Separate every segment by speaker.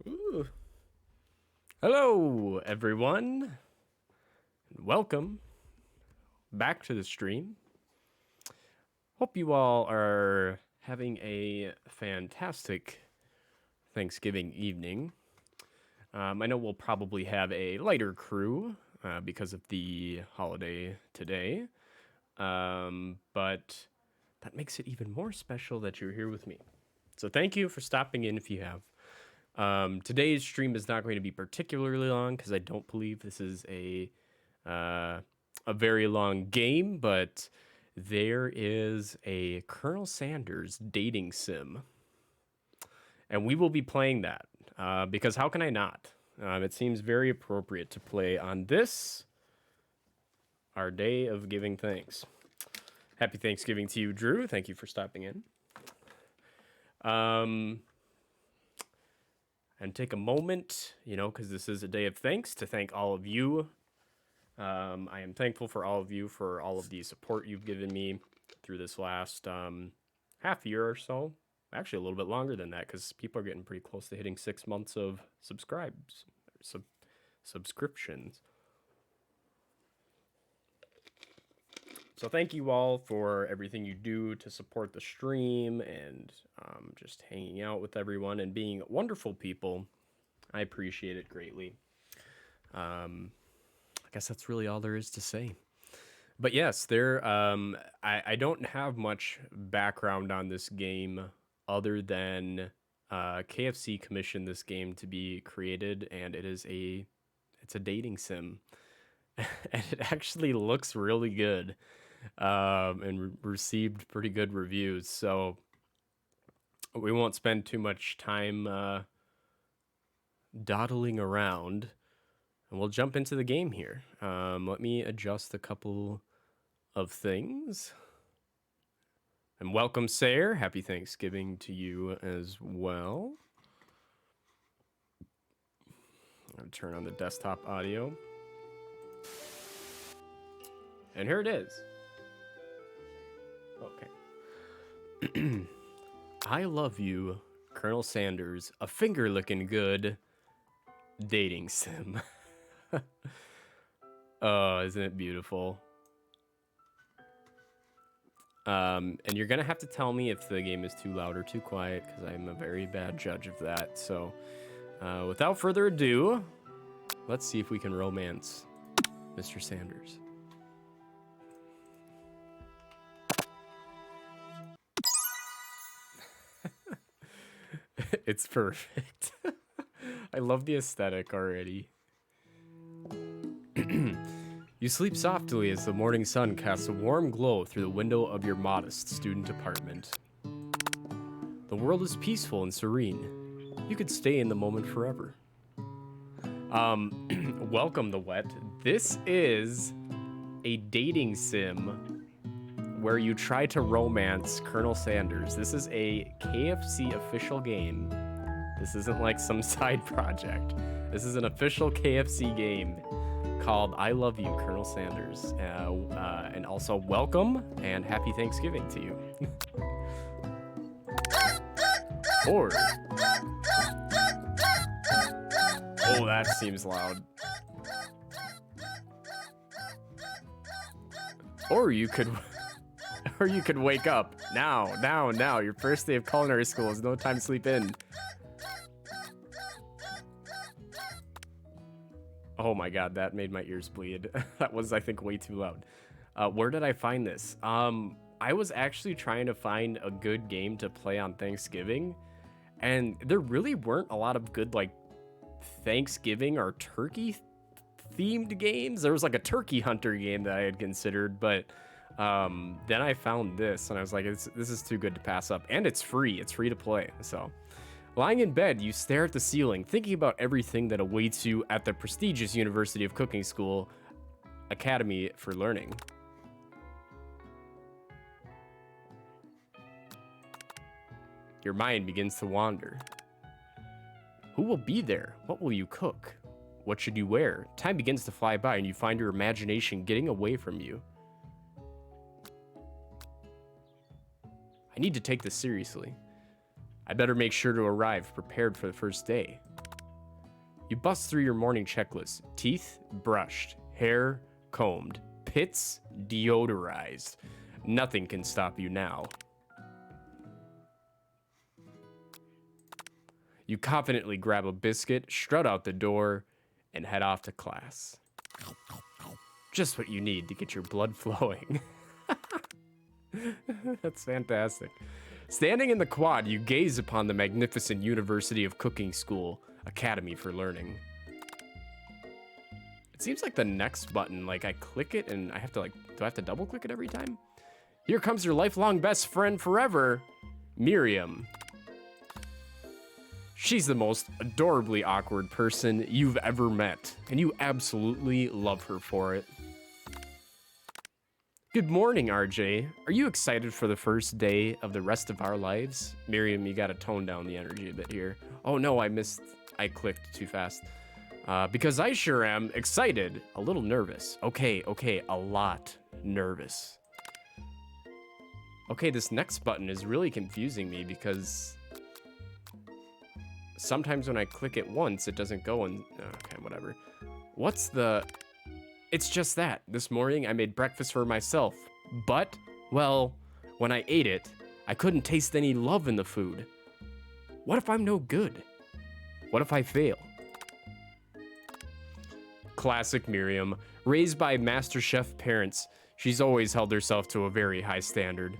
Speaker 1: Ooh. Hello, everyone. Welcome back to the stream. Hope you all are having a fantastic Thanksgiving evening. I know we'll probably have a lighter crew because of the holiday today, but that makes it even more special that you're here with me. So thank you for stopping in if you have. Today's stream is not going to be particularly long because I don't believe this is a very long game, but there is a Colonel Sanders dating sim, and we will be playing that because how can I not? It seems very appropriate to play on this, our day of giving thanks. Happy Thanksgiving to you, Drew. Thank you for stopping in. And take a moment, because this is a day of thanks, to thank all of you. I am thankful for all of you for all of the support you've given me through this last half year or so. Actually, a little bit longer than that, because people are getting pretty close to hitting 6 months of subscriptions. So thank you all for everything you do to support the stream and just hanging out with everyone and being wonderful people. I appreciate it greatly. I guess that's really all there is to say. But yes, I don't have much background on this game other than KFC commissioned this game to be created, and it's a dating sim. And it actually looks really good. And received pretty good reviews, so we won't spend too much time dawdling around, and we'll jump into the game here. Let me adjust a couple of things. And welcome, Sayer. Happy Thanksgiving to you as well. I'm going to turn on the desktop audio. And here it is. Okay. I love you, Colonel Sanders, a finger-licking good dating sim. Oh, isn't it beautiful? And you're gonna have to tell me if the game is too loud or too quiet, because I'm a very bad judge of that. So, without further ado, let's see if we can romance Mr. Sanders. It's perfect. I love the aesthetic already. You sleep softly as the morning sun casts a warm glow through the window of your modest student apartment. The world is peaceful and serene. You could stay in the moment forever. Welcome, The Wet. This is a dating sim where you try to romance Colonel Sanders. This is a KFC official game. This isn't like some side project. This is an official KFC game called I Love You, Colonel Sanders. And also welcome and happy Thanksgiving to you. Or Oh, that seems loud. Or you could wake up. Now. Your first day of culinary school is no time to sleep in. Oh my god, that made my ears bleed. That was, I think, way too loud. Where did I find this? I was actually trying to find a good game to play on Thanksgiving, and there really weren't a lot of good, like, Thanksgiving or turkey themed games. There was like a turkey hunter game that I had considered, but then I found this and I was like, this is too good to pass up. And it's free to play. So lying in bed, you stare at the ceiling, thinking about everything that awaits you at the prestigious University of Cooking School Academy for Learning. Your mind begins to wander. Who will be there? What will you cook? What should you wear? Time begins to fly by and you find your imagination getting away from you. I need to take this seriously. I better make sure to arrive prepared for the first day. You bust through your morning checklist. Teeth brushed, hair combed, pits deodorized. Nothing can stop you now. You confidently grab a biscuit, strut out the door, and head off to class. Just what you need to get your blood flowing. That's fantastic. Standing in the quad, you gaze upon the magnificent University of Cooking School Academy for Learning. It seems like the next button, like I click it and I have to do I have to double click it every time? Here comes your lifelong best friend forever, Miriam. She's the most adorably awkward person you've ever met, and you absolutely love her for it. Good morning, RJ. Are you excited for the first day of the rest of our lives? Miriam, you gotta tone down the energy a bit here. Oh no, I clicked too fast. Because I sure am excited, a little nervous. Okay, a lot nervous. Okay, this next button is really confusing me because sometimes when I click it once, it doesn't go and... Okay, whatever. It's just that. This morning, I made breakfast for myself. But, well, when I ate it, I couldn't taste any love in the food. What if I'm no good? What if I fail? Classic Miriam. Raised by MasterChef parents, she's always held herself to a very high standard.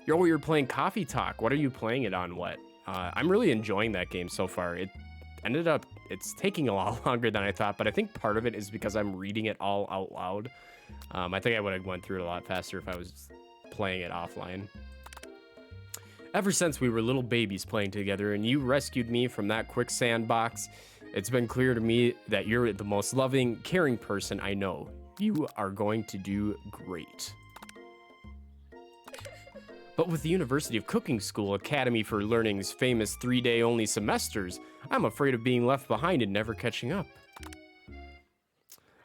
Speaker 1: You're playing Coffee Talk. What are you playing it on what? I'm really enjoying that game so far. It's taking a lot longer than I thought, but I think part of it is because I'm reading it all out loud. I think I would have went through it a lot faster if I was playing it offline. Ever since we were little babies playing together and you rescued me from that quicksand box, it's been clear to me that you're the most loving, caring person I know. You are going to do great. But with the University of Cooking School Academy for Learning's famous 3-day only semesters, I'm afraid of being left behind and never catching up.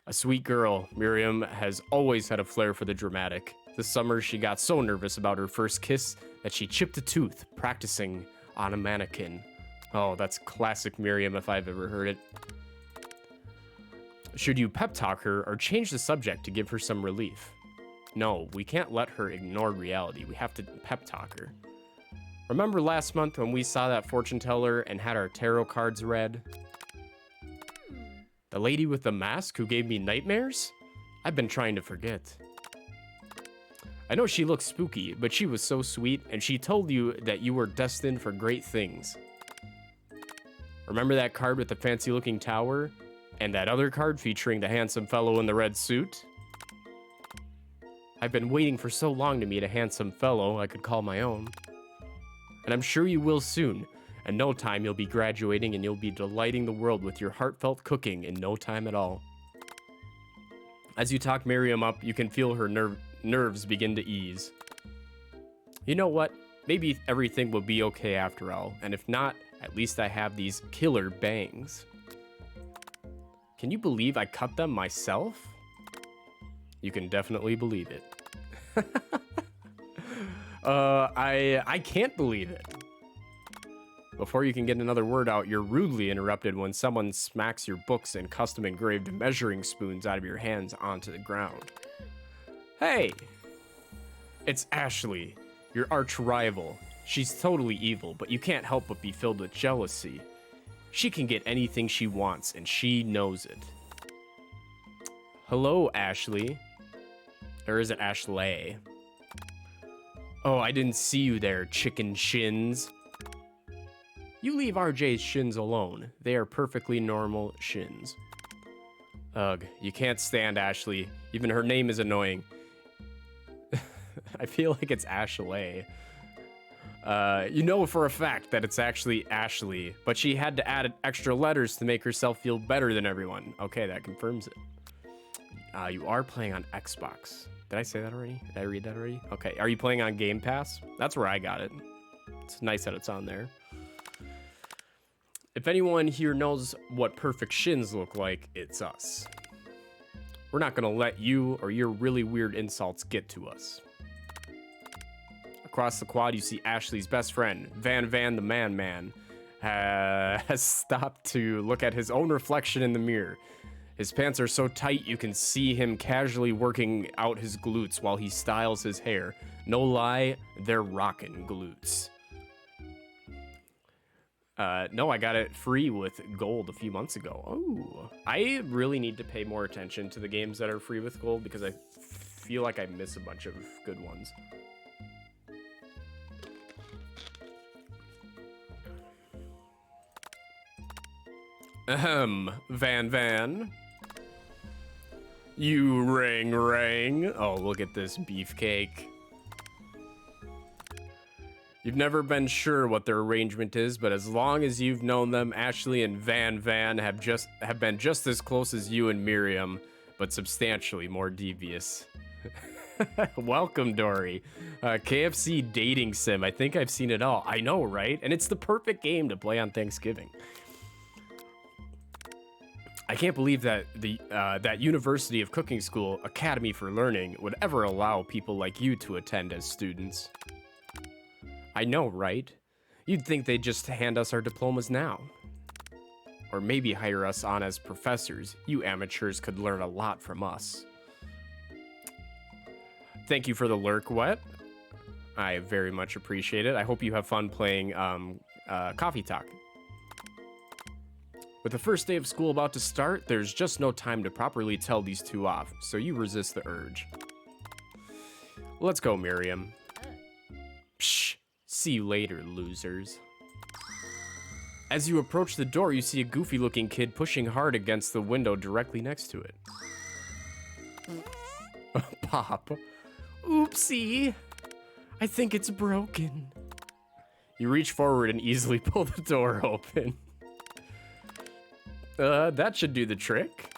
Speaker 1: A sweet girl, Miriam has always had a flair for the dramatic. This summer, she got so nervous about her first kiss that she chipped a tooth practicing on a mannequin. Oh, that's classic Miriam if I've ever heard it. Should you pep talk her or change the subject to give her some relief? No, we can't let her ignore reality. We have to pep talk her. Remember last month when we saw that fortune teller and had our tarot cards read? The lady with the mask who gave me nightmares? I've been trying to forget. I know she looks spooky, but she was so sweet, and she told you that you were destined for great things. Remember that card with the fancy-looking tower? And that other card featuring the handsome fellow in the red suit? I've been waiting for so long to meet a handsome fellow I could call my own. And I'm sure you will soon. In no time, you'll be graduating and you'll be delighting the world with your heartfelt cooking in no time at all. As you talk Miriam up, you can feel her nerves begin to ease. You know what? Maybe everything will be okay after all. And if not, at least I have these killer bangs. Can you believe I cut them myself? You can definitely believe it. I can't believe it. Before you can get another word out, you're rudely interrupted when someone smacks your books and custom engraved measuring spoons out of your hands onto the ground. Hey! It's Ashley, your arch rival. She's totally evil, but you can't help but be filled with jealousy. She can get anything she wants, and she knows it. Hello, Ashley. Or is it Ashley? Oh, I didn't see you there, chicken shins. You leave RJ's shins alone. They are perfectly normal shins. Ugh, you can't stand Ashley. Even her name is annoying. I feel like it's Ashley. You know for a fact that it's actually Ashley, but she had to add extra letters to make herself feel better than everyone. Okay, that confirms it. You are playing on Xbox. Did I say that already? Did I read that already? Okay, are you playing on Game Pass? That's where I got it. It's nice that it's on there. If anyone here knows what perfect shins look like, it's us. We're not gonna let you or your really weird insults get to us. Across the quad, you see Ashley's best friend, Van the Man, has stopped to look at his own reflection in the mirror. His pants are so tight you can see him casually working out his glutes while he styles his hair. No lie, they're rockin' glutes. No, I got it free with gold a few months ago. Oh, I really need to pay more attention to the games that are free with gold because I feel like I miss a bunch of good ones. Ahem, Van. You ring. Oh, look at this beefcake. You've never been sure what their arrangement is, but as long as you've known them, Ashley and Van have been just as close as you and Miriam, but substantially more devious. Welcome, Dory. KFC dating sim. I think I've seen it all. I know, right? And it's the perfect game to play on Thanksgiving. I can't believe that that University of Cooking School Academy for Learning would ever allow people like you to attend as students. I know, right? You'd think they'd just hand us our diplomas now. Or maybe hire us on as professors. You amateurs could learn a lot from us. Thank you for the lurk, Wet. I very much appreciate it. I hope you have fun playing Coffee Talk. With the first day of school about to start, there's just no time to properly tell these two off, so you resist the urge. Let's go, Miriam. Psh, see you later, losers. As you approach the door, you see a goofy-looking kid pushing hard against the window directly next to it. Pop. Oopsie. I think it's broken. You reach forward and easily pull the door open. That should do the trick.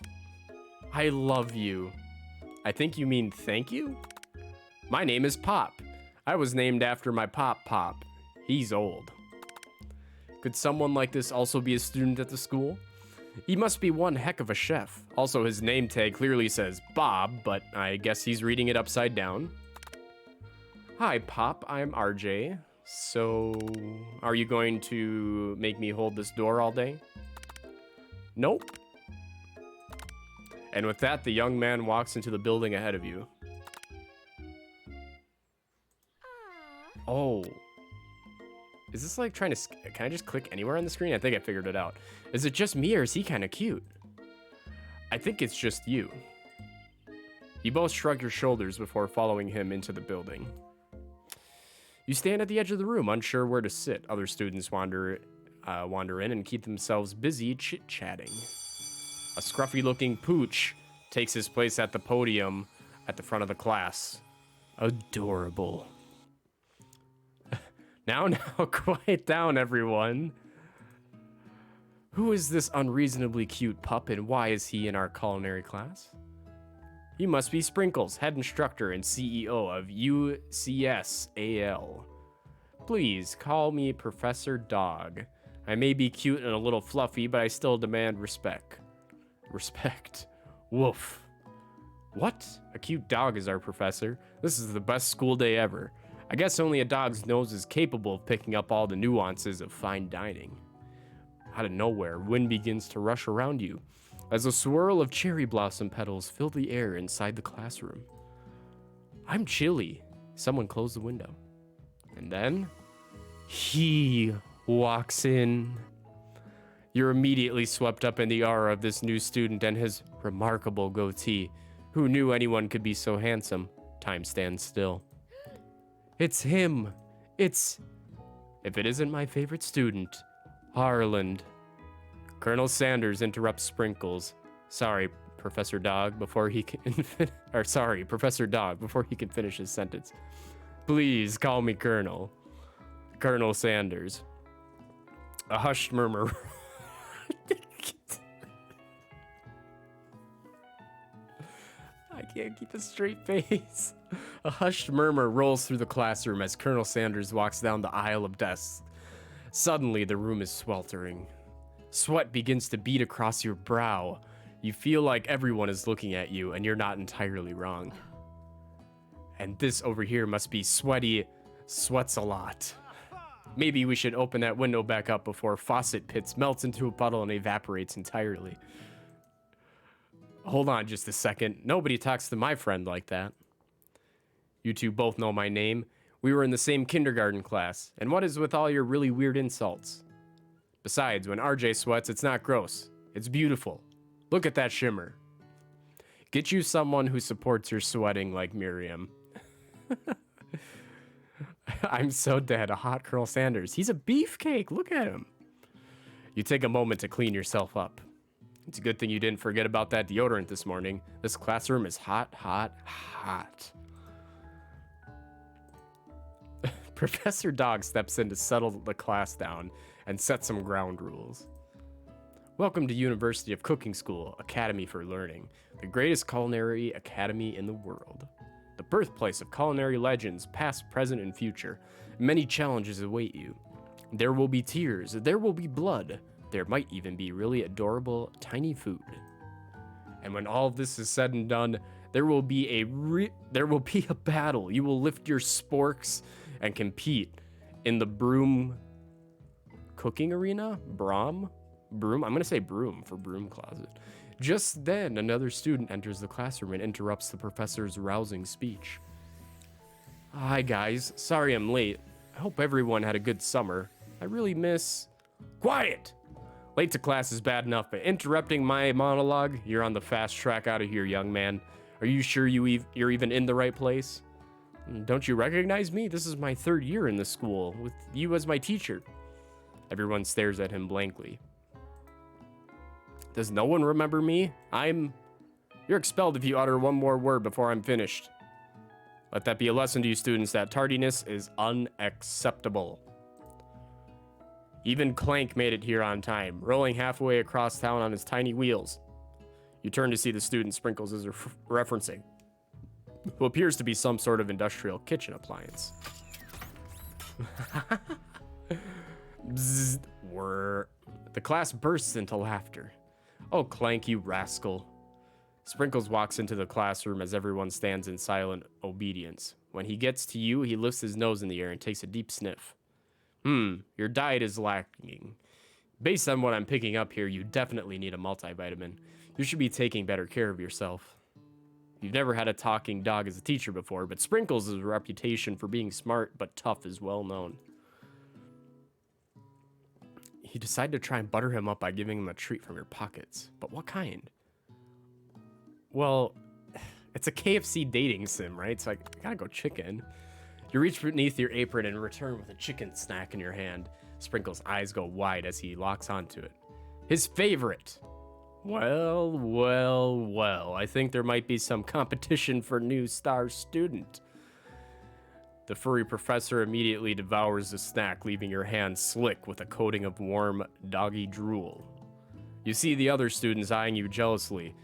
Speaker 1: I love you. I think you mean thank you? My name is Pop. I was named after my Pop. He's old. Could someone like this also be a student at the school? He must be one heck of a chef. Also, his name tag clearly says Bob, but I guess he's reading it upside down. Hi, Pop. I'm RJ. So, are you going to make me hold this door all day? Nope. And with that, the young man walks into the building ahead of you. Oh. Is this like trying to... Can I just click anywhere on the screen? I think I figured it out. Is it just me or is he kind of cute? I think it's just you. You both shrug your shoulders before following him into the building. You stand at the edge of the room, unsure where to sit. Other students wander in and keep themselves busy chit-chatting. A scruffy-looking pooch takes his place at the podium at the front of the class. Adorable. Now, quiet down, everyone. Who is this unreasonably cute pup, and why is he in our culinary class? You must be Sprinkles, head instructor and CEO of UCSAL. Please call me Professor Dog. I may be cute and a little fluffy, but I still demand respect. Respect. Woof. What? A cute dog is our professor. This is the best school day ever. I guess only a dog's nose is capable of picking up all the nuances of fine dining. Out of nowhere, wind begins to rush around you as a swirl of cherry blossom petals fill the air inside the classroom. I'm chilly. Someone closed the window. And then he walks in. You're immediately swept up in the aura of this new student and his remarkable goatee. Who knew anyone could be so handsome? Time stands still. It's him. It's... If it isn't my favorite student, Harland. Colonel Sanders interrupts Sprinkles. Sorry, Professor Dog, before he can... sorry, Professor Dog, before he can finish his sentence. Please call me Colonel. Colonel Sanders. A hushed murmur... I can't keep a straight face. A hushed murmur rolls through the classroom as Colonel Sanders walks down the aisle of desks. Suddenly, the room is sweltering. Sweat begins to bead across your brow. You feel like everyone is looking at you, and you're not entirely wrong. And this over here must be sweaty, sweats a lot. Maybe we should open that window back up before Faucet Pits melts into a puddle and evaporates entirely. Hold on just a second. Nobody talks to my friend like that. You two both know my name. We were in the same kindergarten class. And what is with all your really weird insults? Besides, when RJ sweats, it's not gross. It's beautiful. Look at that shimmer. Get you someone who supports your sweating like Miriam. I'm so dead. A hot Colonel Sanders. He's a beefcake. Look at him. You take a moment to clean yourself up. It's a good thing you didn't forget about that deodorant this morning. This classroom is hot, hot, hot. Professor Dog steps in to settle the class down and set some ground rules. Welcome to University of Cooking School, Academy for Learning, the greatest culinary academy in the world. The birthplace of culinary legends, past, present, and future. Many challenges await you. There will be tears, there will be blood. There might even be really adorable, tiny food. And when all of this is said and done, there will be a battle. You will lift your sporks and compete in the broom cooking arena? Broom? I'm gonna say broom for broom closet. Just then, another student enters the classroom and interrupts the professor's rousing speech. Hi guys, sorry I'm late. I hope everyone had a good summer. I really miss... Quiet! Late to class is bad enough, but interrupting my monologue, you're on the fast track out of here, young man. Are you sure you're even in the right place? Don't you recognize me? This is my third year in this school, with you as my teacher. Everyone stares at him blankly. Does no one remember me? You're expelled if you utter one more word before I'm finished. Let that be a lesson to you students that tardiness is unacceptable. Even Clank made it here on time, rolling halfway across town on his tiny wheels. You turn to see the student Sprinkles is referencing, who appears to be some sort of industrial kitchen appliance. Bzzz, whir. The class bursts into laughter. Oh, Clank, you rascal. Sprinkles walks into the classroom as everyone stands in silent obedience. When he gets to you, he lifts his nose in the air and takes a deep sniff. Your diet is lacking. Based on what I'm picking up here, you definitely need a multivitamin. You should be taking better care of yourself. You've never had a talking dog as a teacher before, but Sprinkles' reputation for being smart but tough is well known. You decide to try and butter him up by giving him a treat from your pockets. But what kind? Well, it's a KFC dating sim, right? So I gotta go chicken. You reach beneath your apron and return with a chicken snack in your hand. Sprinkles' eyes go wide as he locks onto it. His favorite! Well, well, well. I think there might be some competition for new star student. The furry professor immediately devours the snack, leaving your hand slick with a coating of warm doggy drool. You see the other students eyeing you jealously.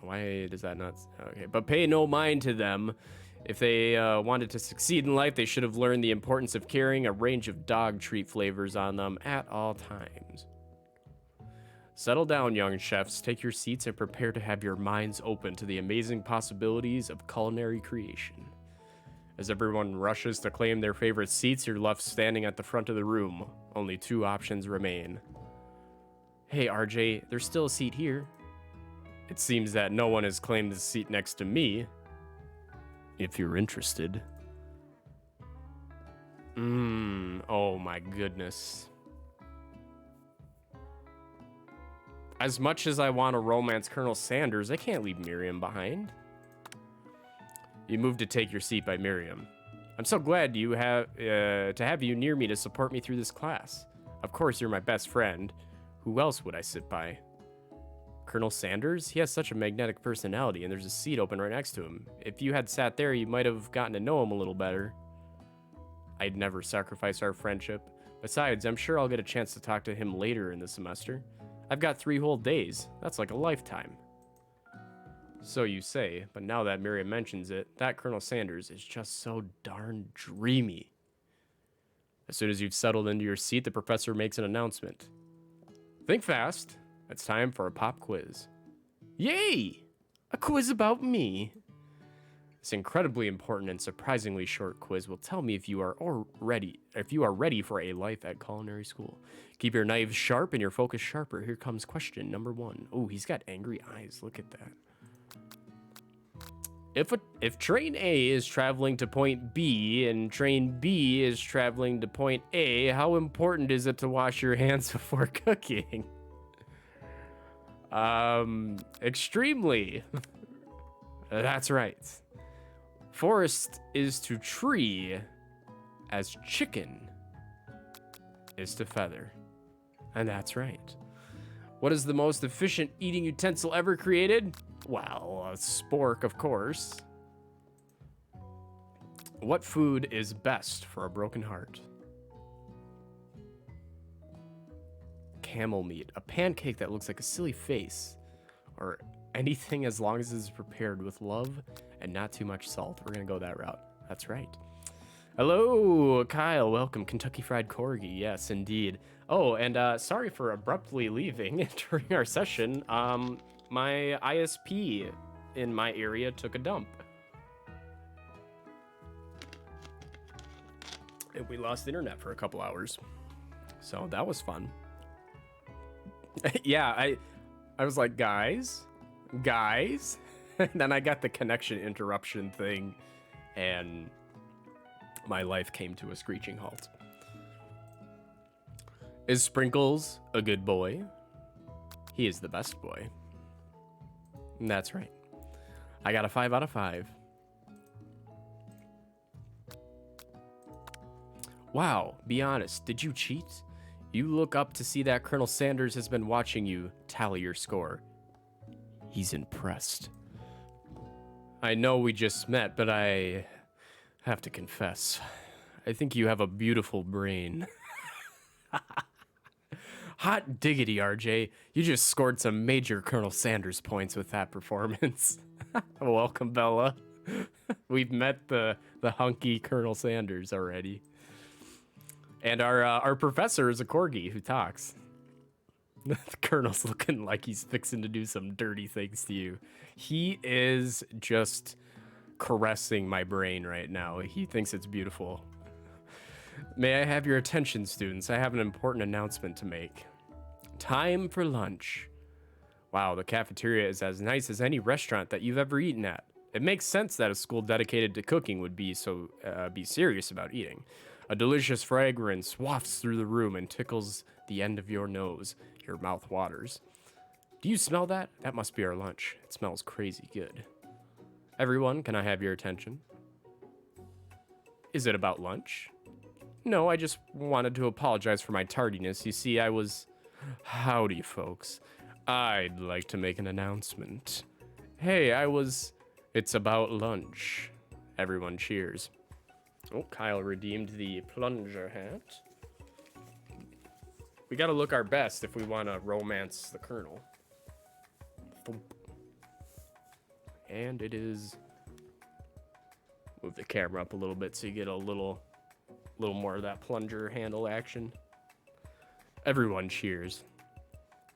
Speaker 1: Why does that not... Okay, but pay no mind to them. If they wanted to succeed in life, they should have learned the importance of carrying a range of dog treat flavors on them at all times. Settle down, young chefs. Take your seats and prepare to have your minds open to the amazing possibilities of culinary creation. As everyone rushes to claim their favorite seats, you're left standing at the front of the room. Only two options remain. Hey, RJ, there's still a seat here. It seems that no one has claimed the seat next to me. If you're interested. Oh my goodness. As much as I want to romance Colonel Sanders, I can't leave Miriam behind. You move to take your seat by Miriam. I'm so glad you have to have you near me to support me through this class. Of course, you're my best friend. Who else would I sit by? Colonel Sanders? He has such a magnetic personality, and there's a seat open right next to him. If you had sat there, you might have gotten to know him a little better. I'd never sacrifice our friendship. Besides, I'm sure I'll get a chance to talk to him later in the semester. I've got 3 whole days. That's like a lifetime. So you say, but now that Miriam mentions it, that Colonel Sanders is just so darn dreamy. As soon as you've settled into your seat, the professor makes an announcement. Think fast. It's time for a pop quiz. Yay! A quiz about me. This incredibly important and surprisingly short quiz will tell me if you are ready for a life at culinary school. Keep your knives sharp and your focus sharper. Here comes question number 1. Oh, he's got angry eyes. Look at that. If train A is traveling to point B and train B is traveling to point A, how important is it to wash your hands before cooking? Extremely. That's right. Forest is to tree as chicken is to feather. And that's right. What is the most efficient eating utensil ever created? Well, a spork, of course. What food is best for a broken heart? Camel meat, a pancake that looks like a silly face, or anything as long as it's prepared with love and not too much salt. We're gonna go that route. That's right. Hello, Kyle. Welcome, Kentucky Fried Corgi. Yes, indeed. Oh, and sorry for abruptly leaving during our session. My ISP in my area took a dump. And we lost internet for a couple hours. So that was fun. Yeah, I was like, guys. And then I got the connection interruption thing, and my life came to a screeching halt. Is Sprinkles a good boy? He is the best boy. That's right. I got a 5 out of 5. Wow, be honest, did you cheat? You look up to see that Colonel Sanders has been watching you tally your score. He's impressed. I know we just met, but I have to confess, I think you have a beautiful brain. Hot diggity, RJ. You just scored some major Colonel Sanders points with that performance. Welcome, Bella. We've met the hunky Colonel Sanders already. And our professor is a corgi who talks. The Colonel's looking like he's fixing to do some dirty things to you. He is just caressing my brain right now. He thinks it's beautiful. May I have your attention, students? I have an important announcement to make. Time for lunch. Wow, the cafeteria is as nice as any restaurant that you've ever eaten at. It makes sense that a school dedicated to cooking would be serious about eating. A delicious fragrance wafts through the room and tickles the end of your nose. Your mouth waters. Do you smell that? That must be our lunch. It smells crazy good. Everyone, can I have your attention? Is it about lunch? No, I just wanted to apologize for my tardiness. You see, I was... Howdy, folks. I'd like to make an announcement. Hey, It's about lunch. Everyone cheers. Oh, Kyle redeemed the plunger hat. We gotta look our best if we want to romance the Colonel. And it is... Move the camera up a little bit so you get a little more of that plunger handle action. Everyone cheers.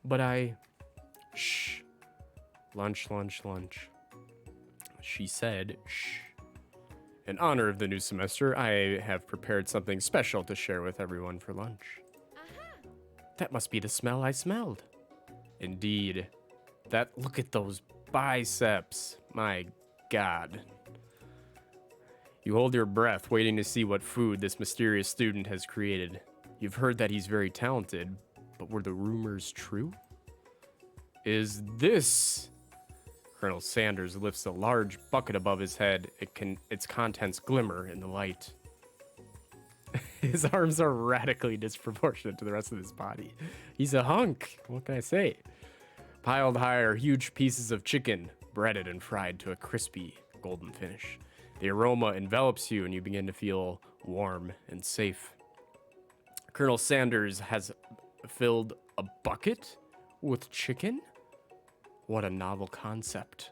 Speaker 1: But I... Shh. Lunch, lunch, lunch. She said, shh. In honor of the new semester, I have prepared something special to share with everyone for lunch. That must be the smell I smelled. Indeed. Look at those biceps. My God. You hold your breath, waiting to see what food this mysterious student has created. You've heard that he's very talented, but were the rumors true? Is this... Colonel Sanders lifts a large bucket above his head. Its contents glimmer in the light. His arms are radically disproportionate to the rest of his body. He's a hunk. What can I say? Piled high are huge pieces of chicken, breaded and fried to a crispy golden finish. The aroma envelops you and you begin to feel warm and safe. Colonel Sanders has filled a bucket with chicken? What a novel concept.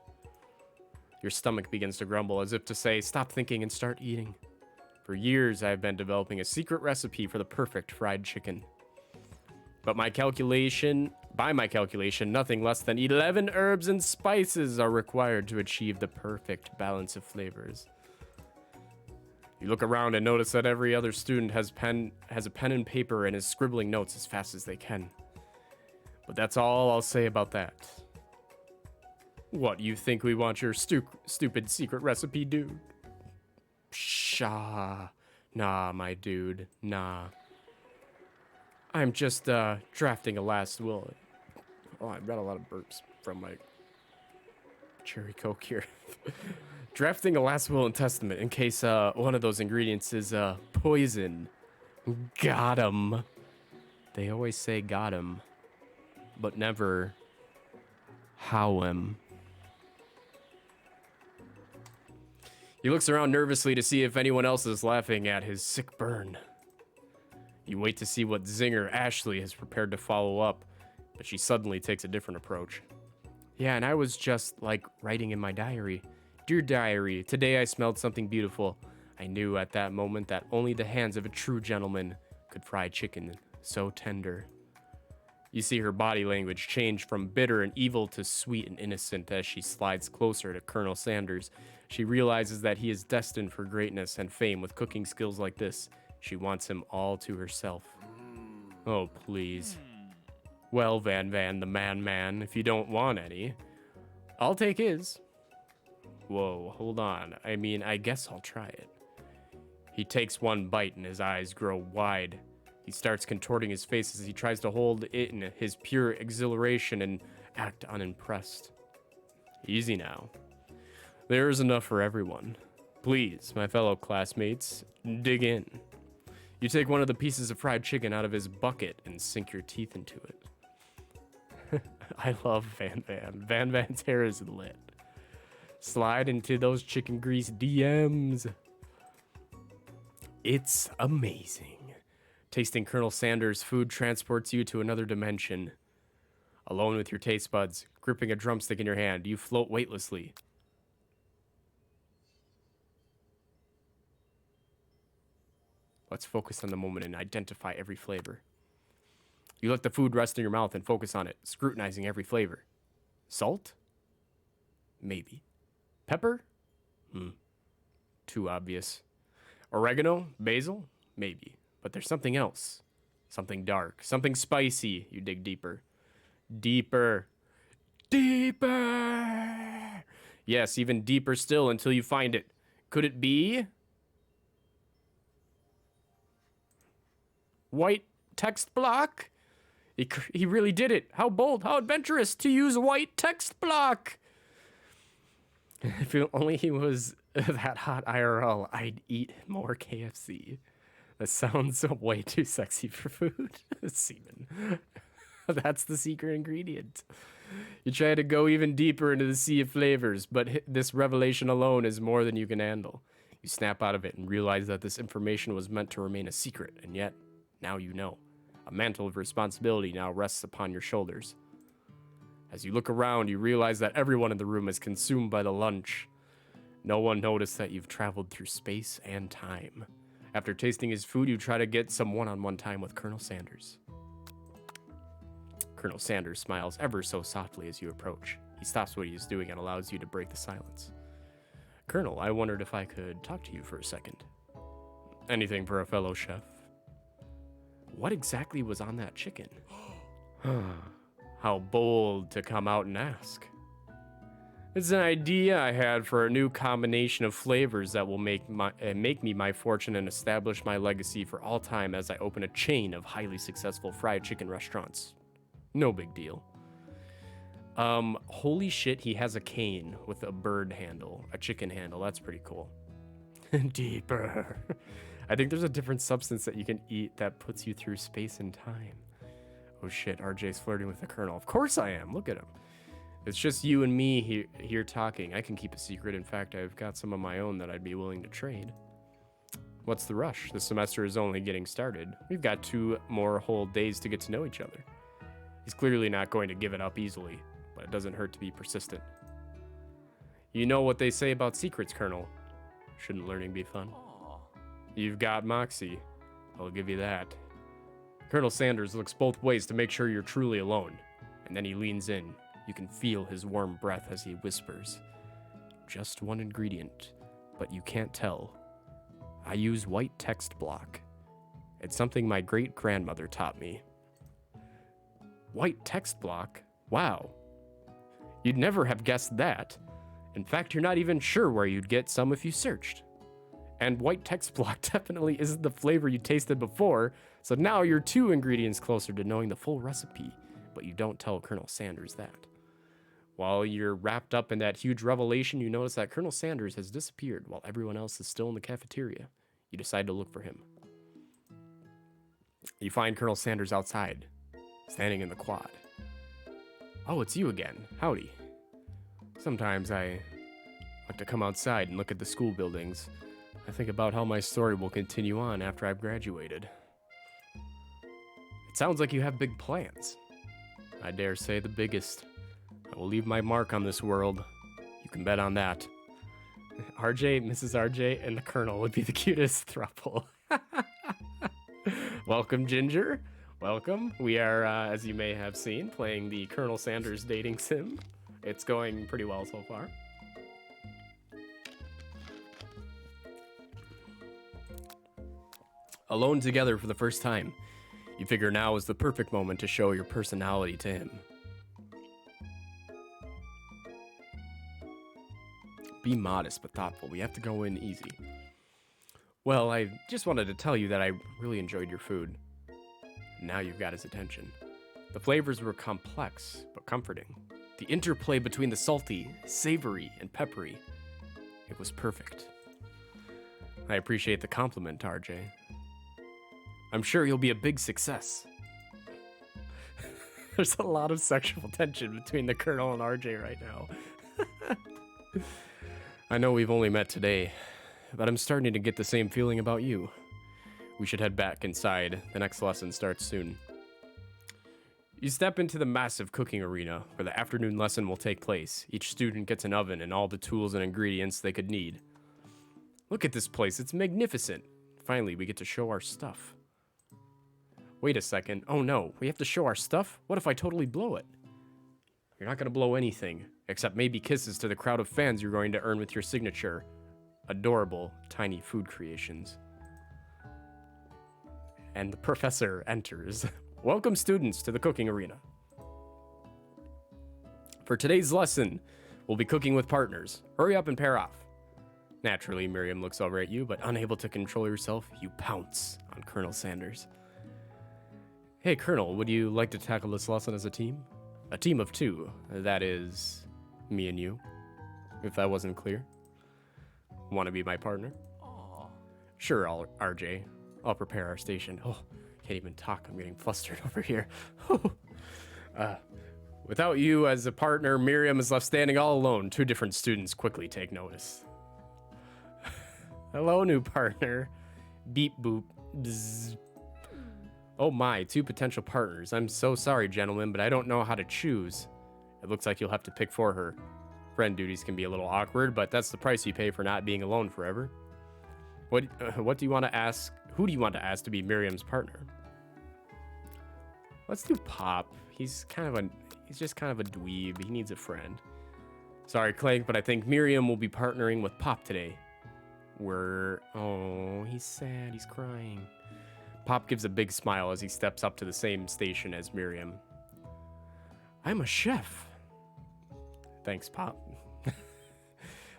Speaker 1: Your stomach begins to grumble as if to say, stop thinking and start eating. For years, I have been developing a secret recipe for the perfect fried chicken. But by my calculation, nothing less than 11 herbs and spices are required to achieve the perfect balance of flavors. You look around and notice that every other student has a pen and paper and is scribbling notes as fast as they can. But that's all I'll say about that. What, you think we want your stupid secret recipe, dude? Pshaw. Nah, my dude. Nah. I'm just, drafting a last will. Oh, I've got a lot of burps from my cherry coke here. Drafting a last will and testament in case, one of those ingredients is, poison. Got 'em. They always say got 'em, but never how 'em. He looks around nervously to see if anyone else is laughing at his sick burn. You wait to see what zinger Ashley has prepared to follow up, but she suddenly takes a different approach. Yeah, and I was just, like, writing in my diary. Dear diary, today I smelled something beautiful. I knew at that moment that only the hands of a true gentleman could fry chicken so tender. You see her body language change from bitter and evil to sweet and innocent as she slides closer to Colonel Sanders. She realizes that he is destined for greatness and fame with cooking skills like this. She wants him all to herself. Oh, please. Well, Van the man, if you don't want any, I'll take his. Whoa, hold on. I mean, I guess I'll try it. He takes one bite and his eyes grow wide. He starts contorting his face as he tries to hold it in his pure exhilaration and act unimpressed. Easy now. There is enough for everyone. Please, my fellow classmates, dig in. You take one of the pieces of fried chicken out of his bucket and sink your teeth into it. I love Van. Van's hair is lit. Slide into those chicken grease DMs. It's amazing. Tasting Colonel Sanders' food transports you to another dimension. Alone with your taste buds, gripping a drumstick in your hand, you float weightlessly. Let's focus on the moment and identify every flavor. You let the food rest in your mouth and focus on it, scrutinizing every flavor. Salt? Maybe. Pepper? Too obvious. Oregano? Basil? Maybe. But there's something else. Something dark. Something spicy. You dig deeper. Deeper. Deeper! Yes, even deeper still until you find it. Could it be... white text block? He really did it. How bold, how adventurous to use white text block. If only he was that hot IRL, I'd eat more KFC. That sounds way too sexy for food. Semen. That's the secret ingredient. You try to go even deeper into the sea of flavors, but this revelation alone is more than you can handle. You snap out of it and realize that this information was meant to remain a secret, and yet, now you know. A mantle of responsibility now rests upon your shoulders. As you look around, you realize that everyone in the room is consumed by the lunch. No one noticed that you've traveled through space and time. After tasting his food, you try to get some one-on-one time with Colonel Sanders. Colonel Sanders smiles ever so softly as you approach. He stops what he is doing and allows you to break the silence. Colonel, I wondered if I could talk to you for a second. Anything for a fellow chef? What exactly was on that chicken? How bold to come out and ask. It's an idea I had for a new combination of flavors that will make me my fortune and establish my legacy for all time as I open a chain of highly successful fried chicken restaurants. No big deal. Holy shit, he has a cane with a bird handle, a chicken handle. That's pretty cool. Deeper. I think there's a different substance that you can eat that puts you through space and time. Oh shit, RJ's flirting with the Colonel. Of course I am. Look at him. It's just you and me here talking. I can keep a secret. In fact, I've got some of my own that I'd be willing to trade. What's the rush? The semester is only getting started. We've got 2 more whole days to get to know each other. He's clearly not going to give it up easily, but it doesn't hurt to be persistent. You know what they say about secrets, Colonel. Shouldn't learning be fun? You've got moxie. I'll give you that. Colonel Sanders looks both ways to make sure you're truly alone, and then he leans in. You can feel his warm breath as he whispers. Just one ingredient, but you can't tell. I use white text block. It's something my great-grandmother taught me. White text block? Wow. You'd never have guessed that. In fact, you're not even sure where you'd get some if you searched. And white text block definitely isn't the flavor you tasted before, so now you're 2 ingredients closer to knowing the full recipe, but you don't tell Colonel Sanders that. While you're wrapped up in that huge revelation, you notice that Colonel Sanders has disappeared while everyone else is still in the cafeteria. You decide to look for him. You find Colonel Sanders outside, standing in the quad. Oh, it's you again. Howdy. Sometimes I like to come outside and look at the school buildings. I think about how my story will continue on after I've graduated. It sounds like you have big plans. I dare say the biggest. I will leave my mark on this world. You can bet on that. RJ, Mrs. RJ, and the Colonel would be the cutest throuple. Welcome, Ginger. Welcome. We are, as you may have seen, playing the Colonel Sanders dating sim. It's going pretty well so far. Alone together for the first time, you figure now is the perfect moment to show your personality to him. Be modest but thoughtful. We have to go in easy. Well, I just wanted to tell you that I really enjoyed your food. Now you've got his attention. The flavors were complex but comforting. The interplay between the salty, savory, and peppery. It was perfect. I appreciate the compliment, RJ. I'm sure you'll be a big success. There's a lot of sexual tension between the Colonel and RJ right now. I know we've only met today, but I'm starting to get the same feeling about you. We should head back inside. The next lesson starts soon. You step into the massive cooking arena where the afternoon lesson will take place. Each student gets an oven and all the tools and ingredients they could need. Look at this place, it's magnificent. Finally, we get to show our stuff. Wait a second. Oh no, we have to show our stuff? What if I totally blow it? You're not gonna blow anything, except maybe kisses to the crowd of fans you're going to earn with your signature. Adorable, tiny food creations. And the professor enters. Welcome, students, to the cooking arena. For today's lesson, we'll be cooking with partners. Hurry up and pair off. Naturally, Miriam looks over at you, but unable to control yourself, you pounce on Colonel Sanders. Hey, Colonel, would you like to tackle this lesson as a team? A team of 2. That is, me and you, if that wasn't clear. Want to be my partner? Aww. Sure, RJ. I'll prepare our station. Oh, can't even talk. I'm getting flustered over here. Without you as a partner, Miriam is left standing all alone. 2 different students quickly take notice. Hello, new partner. Beep boop. Bzz. Oh my, 2 potential partners. I'm so sorry, gentlemen, but I don't know how to choose. It looks like you'll have to pick for her. Friend duties can be a little awkward, but that's the price you pay for not being alone forever. What do you want to ask? Who do you want to ask to be Miriam's partner? Let's do Pop. he's just kind of a dweeb. He needs a friend. Sorry, Clank, but I think Miriam will be partnering with Pop today. Oh, he's sad. He's crying. Pop gives a big smile as he steps up to the same station as Miriam. I'm a chef. Thanks, Pop.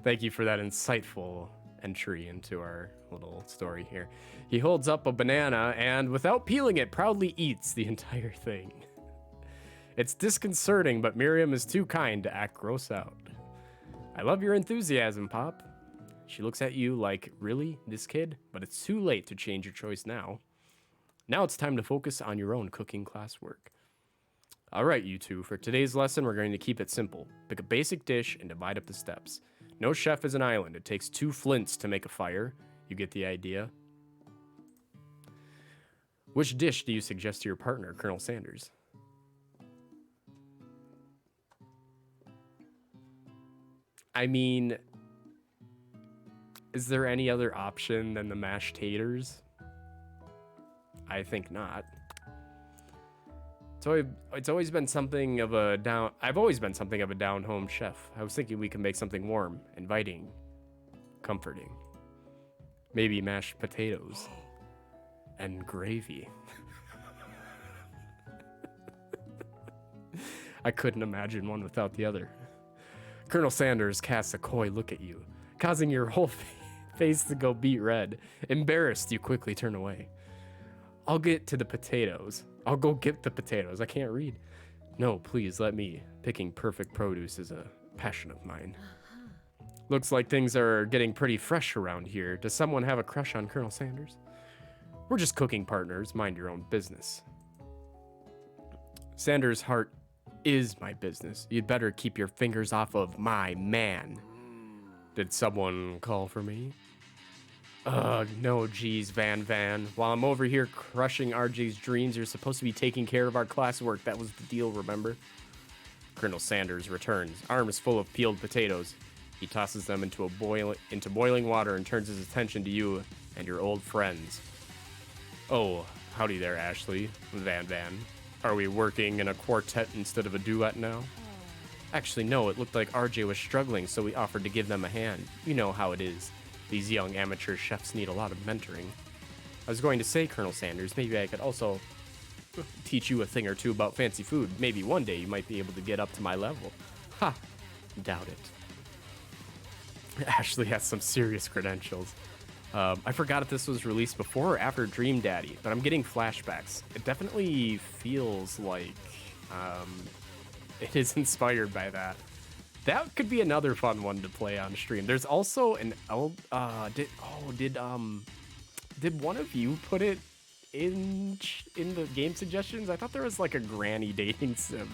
Speaker 1: Thank you for that insightful entry into our little story here. He holds up a banana and, without peeling it, proudly eats the entire thing. It's disconcerting, but Miriam is too kind to act gross out. I love your enthusiasm, Pop. She looks at you like, really, this kid? But it's too late to change your choice now. Now it's time to focus on your own cooking classwork. All right, you two, for today's lesson, we're going to keep it simple. Pick a basic dish and divide up the steps. No chef is an island. It takes 2 flints to make a fire. You get the idea? Which dish do you suggest to your partner, Colonel Sanders? I mean, is there any other option than the mashed taters? I think not. It's always been something of a down... I've always been something of a down-home chef. I was thinking we could make something warm, inviting, comforting. Maybe mashed potatoes. And gravy. I couldn't imagine one without the other. Colonel Sanders casts a coy look at you, causing your whole face to go beet red. Embarrassed, you quickly turn away. I'll get to the potatoes. I'll go get the potatoes. I can't read. No, please, let me. Picking perfect produce is a passion of mine. Looks like things are getting pretty fresh around here. Does someone have a crush on Colonel Sanders? We're just cooking partners. Mind your own business. Sanders' heart is my business. You'd better keep your fingers off of my man. Did someone call for me? Ugh, no, geez, Van. While I'm over here crushing RJ's dreams, you're supposed to be taking care of our classwork. That was the deal, remember? Colonel Sanders returns, arms full of peeled potatoes. He tosses them into boiling water and turns his attention to you and your old friends. Oh, howdy there, Ashley. Van. Are we working in a quartet instead of a duet now? Actually, no, it looked like RJ was struggling, so we offered to give them a hand. You know how it is. These young amateur chefs need a lot of mentoring. I was going to say, Colonel Sanders, maybe I could also teach you a thing or two about fancy food. Maybe one day you might be able to get up to my level. Ha! Doubt it. Ashley has some serious credentials. I forgot if this was released before or after Dream Daddy, but I'm getting flashbacks. It definitely feels like it is inspired by that. That could be another fun one to play on stream. There's also an did one of you put it in the game suggestions? I thought there was like a granny dating sim.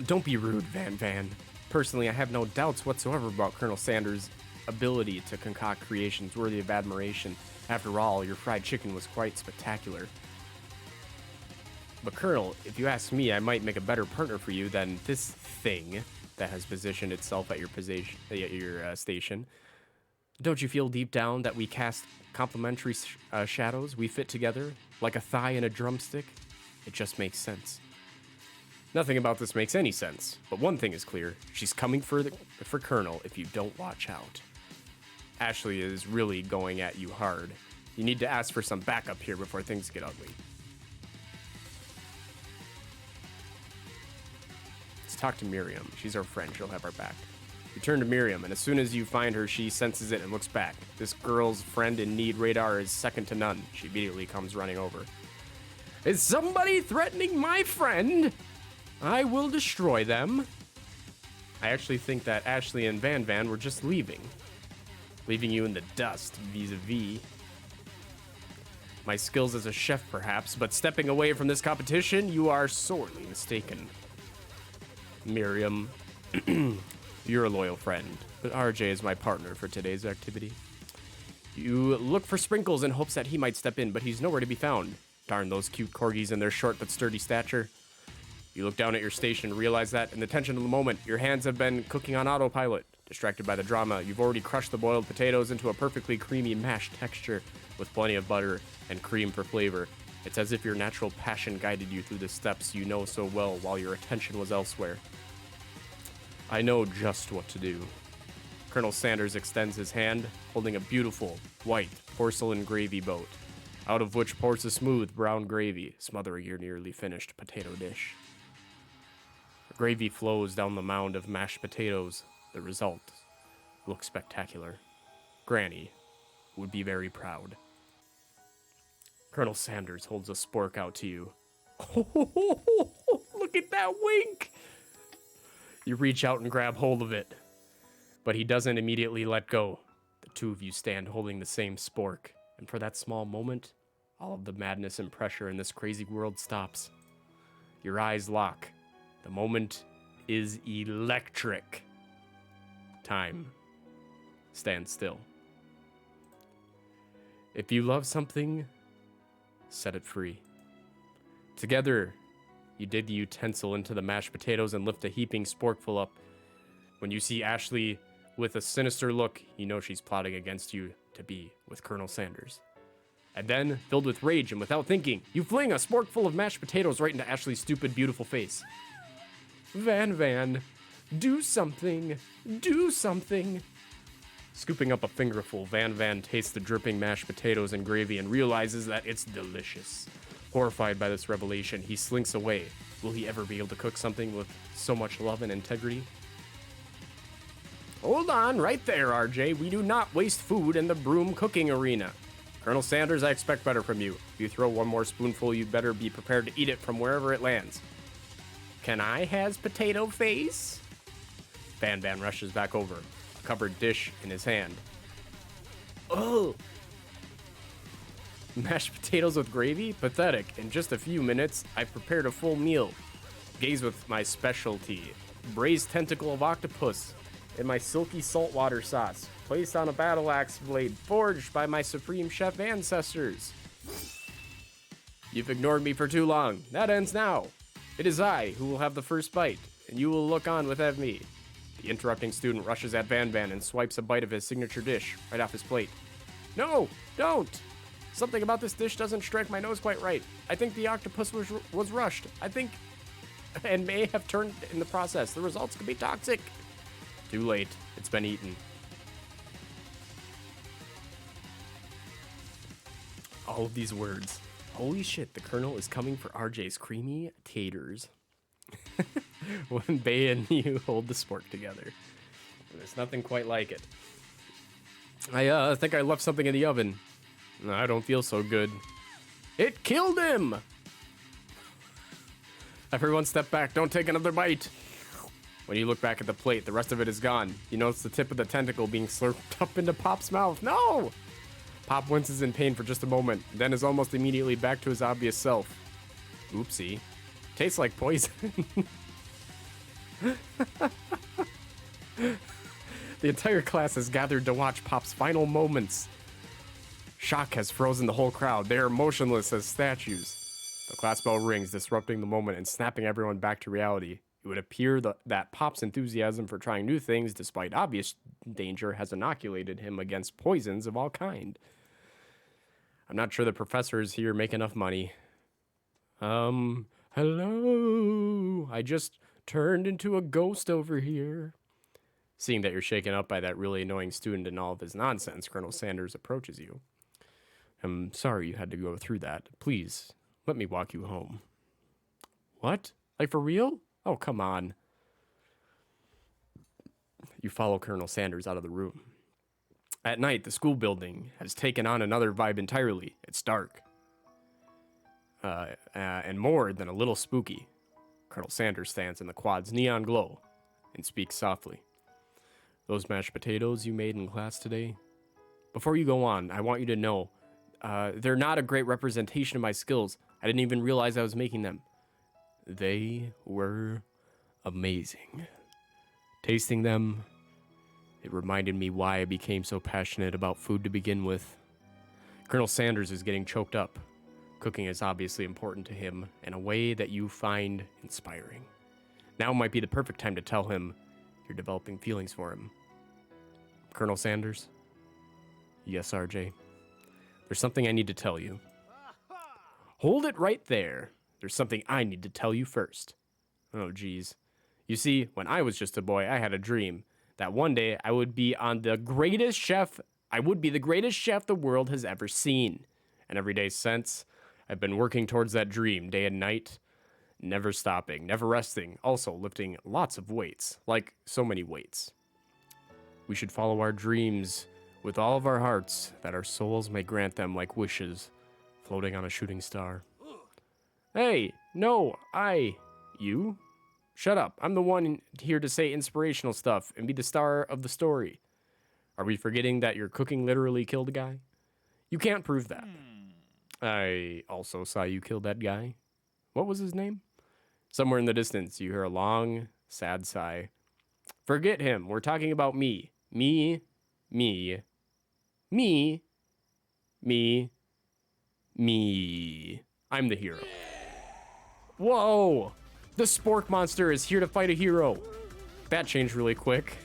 Speaker 1: Don't be rude, Van. Personally, I have no doubts whatsoever about Colonel Sanders' ability to concoct creations worthy of admiration. After all, your fried chicken was quite spectacular. But Colonel, if you ask me, I might make a better partner for you than this thing that has positioned itself at your station. Don't you feel deep down that we cast complementary shadows? We fit together like a thigh and a drumstick? It just makes sense. Nothing about this makes any sense, but one thing is clear. She's coming for Colonel if you don't watch out. Ashley is really going at you hard. You need to ask for some backup here before things get ugly. Let's talk to Miriam. She's our friend. She'll have our back. You turn to Miriam, and as soon as you find her, she senses it and looks back. This girl's friend in need radar is second to none. She immediately comes running over. Is somebody threatening my friend? I will destroy them. I actually think that Ashley and Van were just leaving you in the dust vis-a-vis. My skills as a chef, perhaps, but stepping away from this competition, you are sorely mistaken. Miriam, you're a loyal friend, but RJ is my partner for today's activity. You look for Sprinkles in hopes that he might step in, but he's nowhere to be found. Darn those cute corgis and their short but sturdy stature. You look down at your station and realize that, in the tension of the moment, your hands have been cooking on autopilot. Distracted by the drama, you've already crushed the boiled potatoes into a perfectly creamy mashed texture with plenty of butter and cream for flavor. It's as if your natural passion guided you through the steps you know so well while your attention was elsewhere. I know just what to do. Colonel Sanders extends his hand, holding a beautiful, white, porcelain gravy boat, out of which pours a smooth brown gravy, smothering your nearly finished potato dish. The gravy flows down the mound of mashed potatoes. The result looks spectacular. Granny would be very proud. Colonel Sanders holds a spork out to you. Oh, look at that wink! You reach out and grab hold of it, but he doesn't immediately let go. The two of you stand holding the same spork, and for that small moment, all of the madness and pressure in this crazy world stops. Your eyes lock. The moment is electric. Time stands still. If you love something, set it free. Together, you dig the utensil into the mashed potatoes and lift a heaping sporkful up. When you see Ashley with a sinister look, you know she's plotting against you to be with Colonel Sanders. And then, filled with rage and without thinking, you fling a sporkful of mashed potatoes right into Ashley's stupid, beautiful face. Van, do something. Do something. Scooping up a fingerful, Van tastes the dripping mashed potatoes and gravy and realizes that it's delicious. Horrified by this revelation, he slinks away. Will he ever be able to cook something with so much love and integrity? Hold on, right there, RJ. We do not waste food in the broom cooking arena. Colonel Sanders, I expect better from you. If you throw one more spoonful, you better be prepared to eat it from wherever it lands. Can I has potato face? Van rushes back over, a covered dish in his hand. Oh! Mashed potatoes with gravy? Pathetic. In just a few minutes, I've prepared a full meal. Gaze with my specialty. Braised tentacle of octopus in my silky saltwater sauce, placed on a battle axe blade forged by my supreme chef ancestors. You've ignored me for too long. That ends now. It is I who will have the first bite, and you will look on with envy. The interrupting student rushes at Van and swipes a bite of his signature dish right off his plate. No, don't! Something about this dish doesn't strike my nose quite right. I think the octopus was rushed. I think, and may have turned in the process. The results could be toxic. Too late. It's been eaten. All of these words. Holy shit, the Colonel is coming for RJ's creamy taters. When Bay and you hold the spork together. There's nothing quite like it. I think I left something in the oven. I don't feel so good. It killed him! Everyone step back, don't take another bite. When you look back at the plate, the rest of it is gone. You notice the tip of the tentacle being slurped up into Pop's mouth. No! Pop winces in pain for just a moment, then is almost immediately back to his obvious self. Oopsie. Tastes like poison. The entire class has gathered to watch Pop's final moments. Shock has frozen the whole crowd. They are motionless as statues. The class bell rings, disrupting the moment and snapping everyone back to reality. It would appear that Pop's enthusiasm for trying new things, despite obvious danger, has inoculated him against poisons of all kind. I'm not sure the professors here make enough money. Hello? I just turned into a ghost over here. Seeing that you're shaken up by that really annoying student and all of his nonsense, Colonel Sanders approaches you. I'm sorry you had to go through that. Please, let me walk you home. What? Like for real? Oh, come on. You follow Colonel Sanders out of the room. At night, the school building has taken on another vibe entirely. It's dark. And more than a little spooky. Colonel Sanders stands in the quad's neon glow and speaks softly. Those mashed potatoes you made in class today? Before you go on, I want you to know, they're not a great representation of my skills. I didn't even realize I was making them. They were amazing. Tasting them, it reminded me why I became so passionate about food to begin with. Colonel Sanders is getting choked up. Cooking is obviously important to him in a way that you find inspiring. Now might be the perfect time to tell him you're developing feelings for him. Colonel Sanders? Yes, RJ. There's something I need to tell you. Hold it right there. There's something I need to tell you first. Oh, geez. You see, when I was just a boy, I had a dream that one day I would be the greatest chef the world has ever seen. And every day since, I've been working towards that dream day and night, never stopping, never resting, also lifting lots of weights, like so many weights. We should follow our dreams with all of our hearts, that our souls may grant them like wishes, floating on a shooting star. Hey, no, you? Shut up. I'm the one here to say inspirational stuff and be the star of the story. Are we forgetting that your cooking literally killed a guy? You can't prove that. I also saw you kill that guy. What was his name? Somewhere in the distance, you hear a long, sad sigh. Forget him. We're talking about me. Me. I'm the hero. Whoa! The Spork Monster is here to fight a hero. That changed really quick.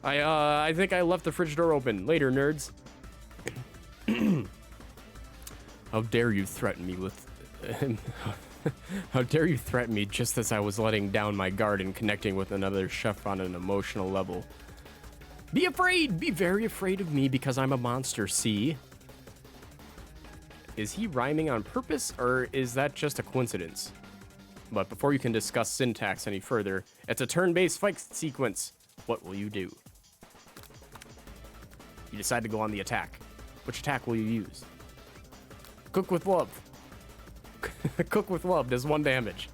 Speaker 1: I think I left the fridge door open. Later, nerds. How dare you threaten me with... How dare you threaten me just as I was letting down my guard and connecting with another chef on an emotional level. Be afraid! Be very afraid of me because I'm a monster, see? Is he rhyming on purpose, or is that just a coincidence? But before you can discuss syntax any further, it's a turn-based fight sequence. What will you do? You decide to go on the attack. Which attack will you use? Cook with love. Cook with love does 1 damage.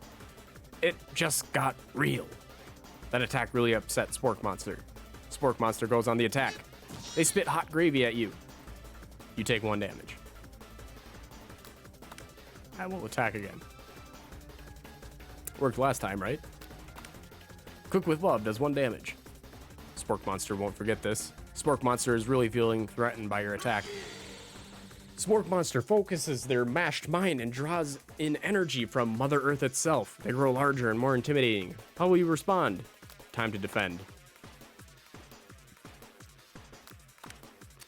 Speaker 1: It just got real. That attack really upset Spork Monster. Spork Monster goes on the attack. They spit hot gravy at you. You take 1 damage. I will attack again. Worked last time, right? Cook with love does 1 damage. Spork Monster won't forget this. Spork Monster is really feeling threatened by your attack. Spork Monster focuses their mashed mind and draws in energy from Mother Earth itself. They grow larger and more intimidating. How will you respond? Time to defend.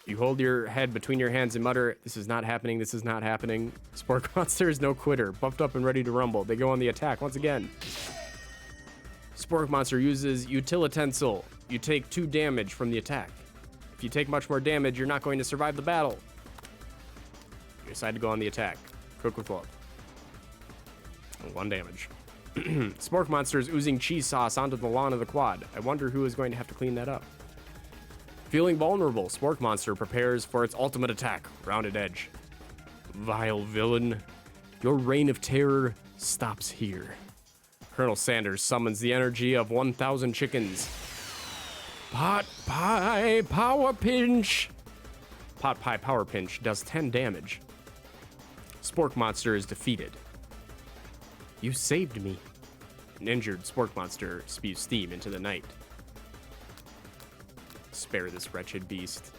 Speaker 1: You hold your head between your hands and mutter, "This is not happening, this is not happening." Spork Monster is no quitter, buffed up and ready to rumble. They go on the attack once again. Spork Monster uses Utilitensile. You take 2 damage from the attack. If you take much more damage, you're not going to survive the battle. You decide to go on the attack. Cook with love. 1 damage. Spork Monster is oozing cheese sauce onto the lawn of the quad. I wonder who is going to have to clean that up. Feeling vulnerable, Spork Monster prepares for its ultimate attack, Rounded Edge. Vile villain, your reign of terror stops here. Colonel Sanders summons the energy of 1,000 chickens. Pot Pie Power Pinch. Pot Pie Power Pinch does 10 damage. Spork Monster is defeated. You saved me. An injured Spork Monster spews steam into the night. Spare this wretched beast.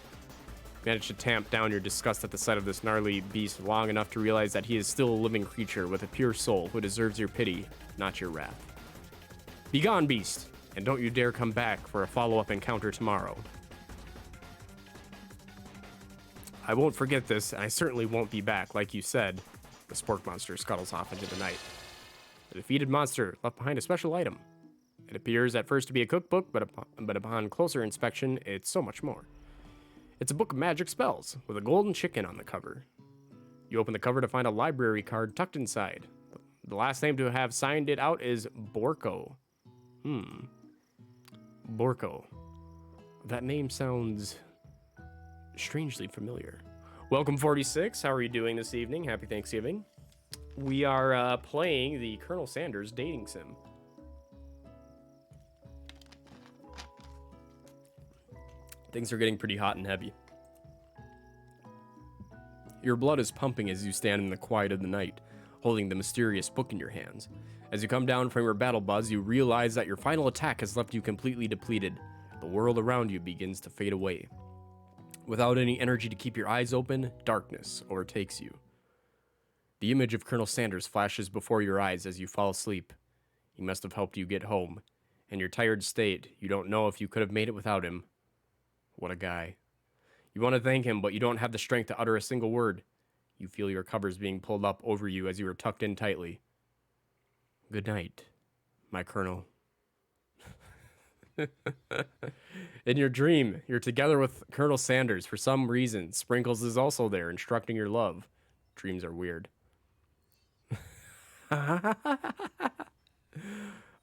Speaker 1: Manage to tamp down your disgust at the sight of this gnarly beast long enough to realize that he is still a living creature with a pure soul who deserves your pity, not your wrath. Begone, beast, and don't you dare come back for a follow-up encounter tomorrow. I won't forget this, and I certainly won't be back, like you said. The Spork Monster scuttles off into the night. The defeated monster left behind a special item. It appears at first to be a cookbook, but upon closer inspection, it's so much more. It's a book of magic spells, with a golden chicken on the cover. You open the cover to find a library card tucked inside. The last name to have signed it out is Borko. Borko. That name sounds strangely familiar. Welcome, 46. How are you doing this evening? Happy Thanksgiving. We are playing the Colonel Sanders dating sim. Things are getting pretty hot and heavy. Your blood is pumping as you stand in the quiet of the night, holding the mysterious book in your hands. As you come down from your battle buzz, you realize that your final attack has left you completely depleted. The world around you begins to fade away. Without any energy to keep your eyes open, darkness overtakes you. The image of Colonel Sanders flashes before your eyes as you fall asleep. He must have helped you get home. In your tired state, you don't know if you could have made it without him. What a guy. You want to thank him, but you don't have the strength to utter a single word. You feel your covers being pulled up over you as you are tucked in tightly. Good night, my Colonel. In your dream, you're together with Colonel Sanders. For some reason, Sprinkles is also there, instructing your love. Dreams are weird.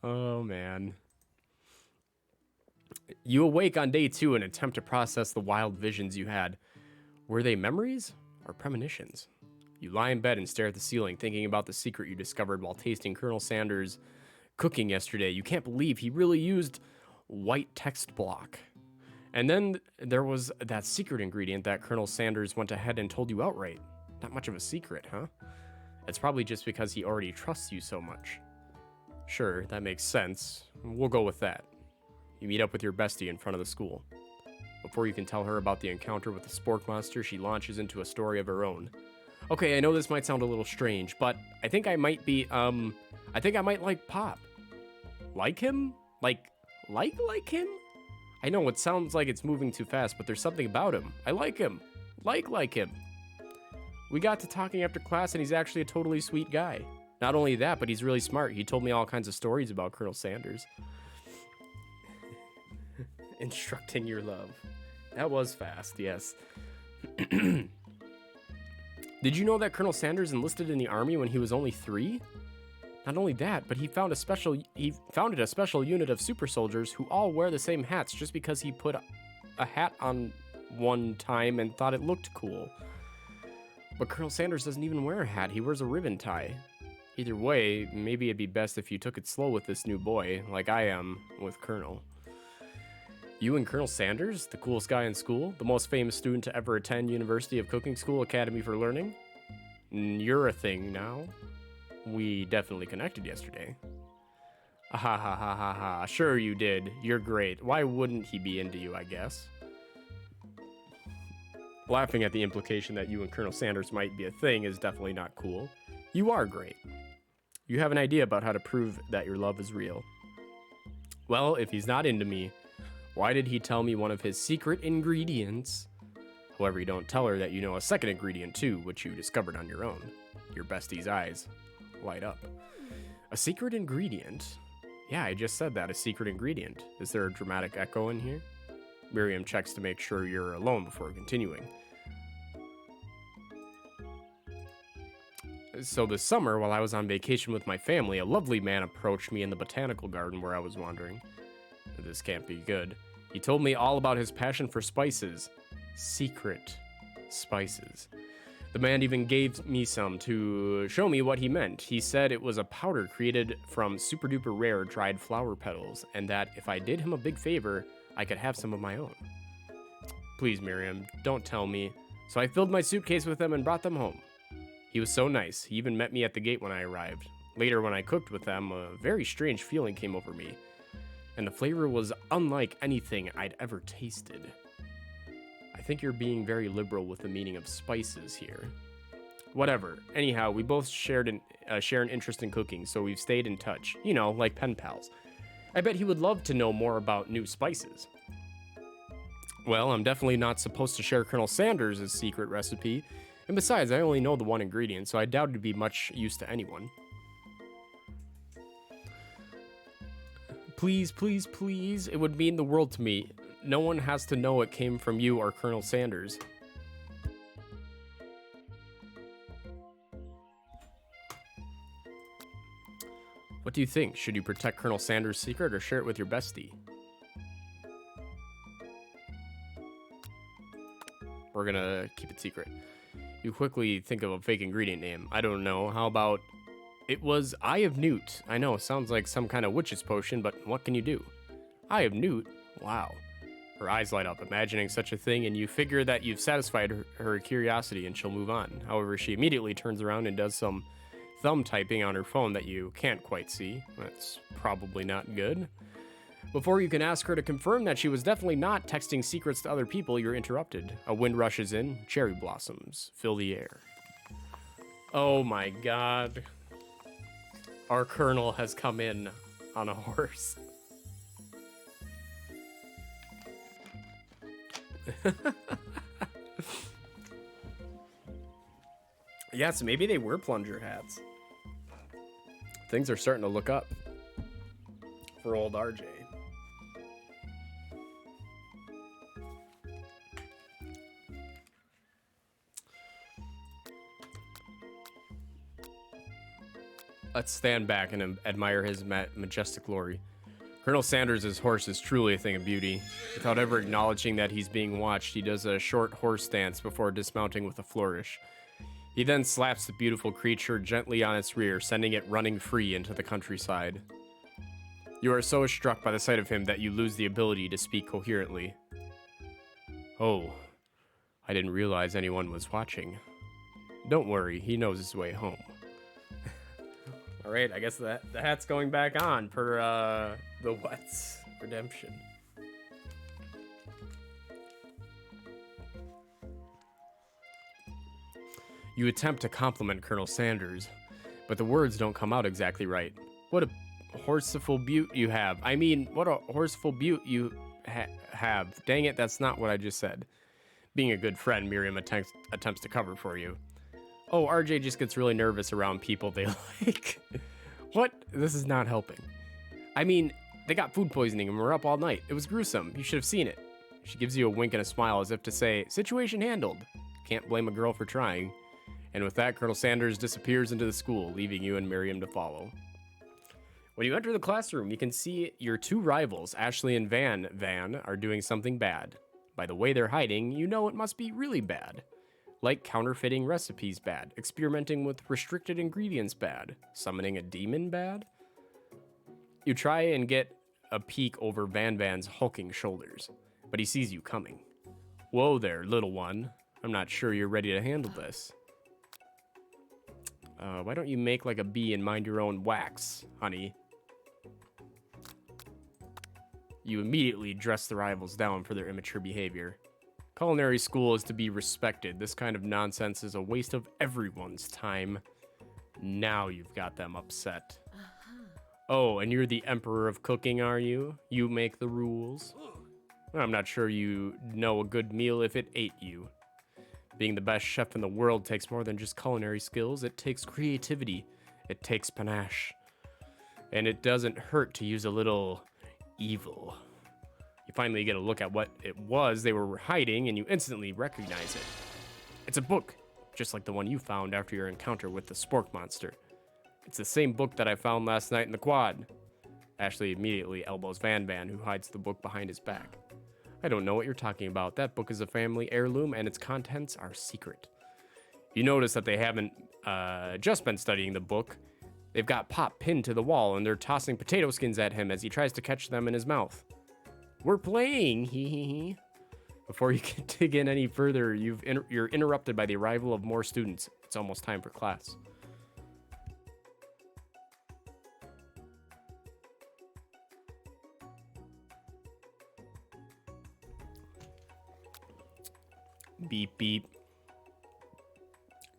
Speaker 1: Oh, man. You awake on day 2 and attempt to process the wild visions you had. Were they memories or premonitions? You lie in bed and stare at the ceiling, thinking about the secret you discovered while tasting Colonel Sanders' cooking yesterday. You can't believe he really used white text block. And then there was that secret ingredient that Colonel Sanders went ahead and told you outright. Not much of a secret, huh? It's probably just because he already trusts you so much. Sure, that makes sense. We'll go with that. You meet up with your bestie in front of the school. Before you can tell her about the encounter with the spork monster, she launches into a story of her own. Okay, I know this might sound a little strange, but I think I might be, I think I might like Pop. Like him? Like him? I know it sounds like it's moving too fast, but there's something about him. I like him. Like him. We got to talking after class, and he's actually a totally sweet guy. Not only that, but he's really smart. He told me all kinds of stories about Colonel Sanders. Instructing your love. That was fast, yes. Did you know that Colonel Sanders enlisted in the army when he was only 3? Not only that, but he founded a special unit of super soldiers who all wear the same hats just because he put a hat on one time and thought it looked cool. But Colonel Sanders doesn't even wear a hat. He wears a ribbon tie. Either way, maybe it'd be best if you took it slow with this new boy, like I am with Colonel. You and Colonel Sanders, the coolest guy in school, the most famous student to ever attend University of Cooking School Academy for Learning? You're a thing now. We definitely connected yesterday. Ha ha ha ha ha. Sure you did. You're great. Why wouldn't he be into you, I guess? Laughing at the implication that you and Colonel Sanders might be a thing is definitely not cool. You are great. You have an idea about how to prove that your love is real. Well, if he's not into me, why did he tell me one of his secret ingredients? However, you don't tell her that you know a second ingredient too, which you discovered on your own. Your bestie's eyes light up. A secret ingredient? Yeah, I just said that, a secret ingredient. Is there a dramatic echo in here? Miriam checks to make sure you're alone before continuing. So this summer, while I was on vacation with my family, a lovely man approached me in the botanical garden where I was wandering. This can't be good. He told me all about his passion for spices. Secret spices. The man even gave me some to show me what he meant. He said it was a powder created from super duper rare dried flower petals, and that if I did him a big favor, I could have some of my own. Please, Miriam, don't tell me. So I filled my suitcase with them and brought them home. He was so nice. He even met me at the gate when I arrived. Later, when I cooked with them, a very strange feeling came over me, and the flavor was unlike anything I'd ever tasted. I think you're being very liberal with the meaning of spices here. Whatever. Anyhow, we both share an interest in cooking, so we've stayed in touch. You know, like pen pals. I bet he would love to know more about new spices. Well, I'm definitely not supposed to share Colonel Sanders' secret recipe, and besides, I only know the one ingredient, so I doubt it'd be much use to anyone. Please, please, please, it would mean the world to me. No one has to know it came from you or Colonel Sanders. What do you think? Should you protect Colonel Sanders' secret or share it with your bestie? We're gonna keep it secret. You quickly think of a fake ingredient name. I don't know. How about... It was Eye of Newt. I know, sounds like some kind of witch's potion, but what can you do? Eye of Newt? Wow. Her eyes light up, imagining such a thing, and you figure that you've satisfied her curiosity and she'll move on. However, she immediately turns around and does some thumb typing on her phone that you can't quite see. That's probably not good. Before you can ask her to confirm that she was definitely not texting secrets to other people, you're interrupted. A wind rushes in, cherry blossoms fill the air. Oh my god. Our colonel has come in on a horse. Yeah, so maybe they were plunger hats. Things are starting to look up for old RJ. Let's stand back and admire his majestic glory. Colonel Sanders' horse is truly a thing of beauty. Without ever acknowledging that he's being watched, he does a short horse dance before dismounting with a flourish. He then slaps the beautiful creature gently on its rear, sending it running free into the countryside. You are so struck by the sight of him that you lose the ability to speak coherently. Oh, I didn't realize anyone was watching. Don't worry, he knows his way home. All right, I guess the hat's going back on per the Wets redemption. You attempt to compliment Colonel Sanders, but the words don't come out exactly right. What a horseful beaut you have. I mean, what a horseful beaut you have. Dang it, that's not what I just said. Being a good friend, Miriam attempts to cover for you. Oh, RJ just gets really nervous around people they like. What? This is not helping. I mean, they got food poisoning and were up all night. It was gruesome. You should have seen it. She gives you a wink and a smile as if to say, situation handled. Can't blame a girl for trying. And with that, Colonel Sanders disappears into the school, leaving you and Miriam to follow. When you enter the classroom, you can see your two rivals, Ashley and Van, are doing something bad. By the way they're hiding, you know it must be really bad. Like counterfeiting recipes bad, experimenting with restricted ingredients bad, summoning a demon bad. You try and get a peek over Van's hulking shoulders, but he sees you coming. Whoa there, little one. I'm not sure you're ready to handle this. Why don't you make like a bee and mind your own wax, honey? You immediately dress the rivals down for their immature behavior. Culinary school is to be respected. This kind of nonsense is a waste of everyone's time. Now you've got them upset. Oh, and you're the emperor of cooking, are you? You make the rules? I'm not sure you know a good meal if it ate you. Being the best chef in the world takes more than just culinary skills. It takes creativity. It takes panache. And it doesn't hurt to use a little evil. You finally get a look at what it was they were hiding, and you instantly recognize it. It's a book, just like the one you found after your encounter with the spork monster. It's the same book that I found last night in the quad. Ashley immediately elbows Van, who hides the book behind his back. I don't know what you're talking about. That book is a family heirloom, and its contents are secret. You notice that they haven't just been studying the book. They've got Pop pinned to the wall, and they're tossing potato skins at him as he tries to catch them in his mouth. We're playing, hee hee hee. Before you can dig in any further, you're interrupted by the arrival of more students. It's almost time for class. Beep, beep.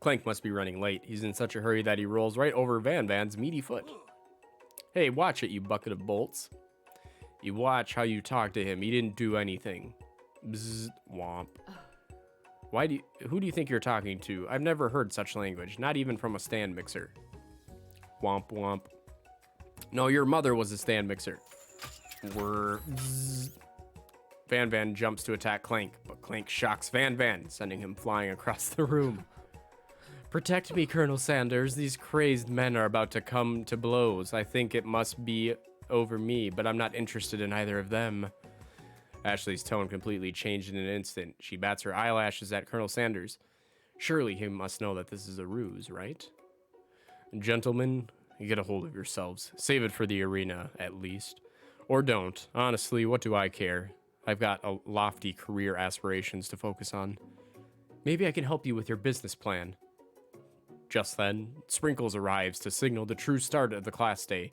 Speaker 1: Clank must be running late. He's in such a hurry that he rolls right over Van's meaty foot. Hey, watch it, you bucket of bolts. You watch how you talk to him. He didn't do anything. Bzzz, womp. Who do you think you're talking to? I've never heard such language, not even from a stand mixer. Womp, womp. No, your mother was a stand mixer. Van jumps to attack Clank, but Clank shocks Van, sending him flying across the room. Protect me, Colonel Sanders. These crazed men are about to come to blows. I think it must be over me, but I'm not interested in either of them. Ashley's tone completely changed in an instant. She bats her eyelashes at Colonel Sanders. Surely he must know that this is a ruse, right? Gentlemen, get a hold of yourselves. Save it for the arena, at least. Or don't. Honestly, what do I care? I've got a lofty career aspirations to focus on. Maybe I can help you with your business plan. Just then, Sprinkles arrives to signal the true start of the class day.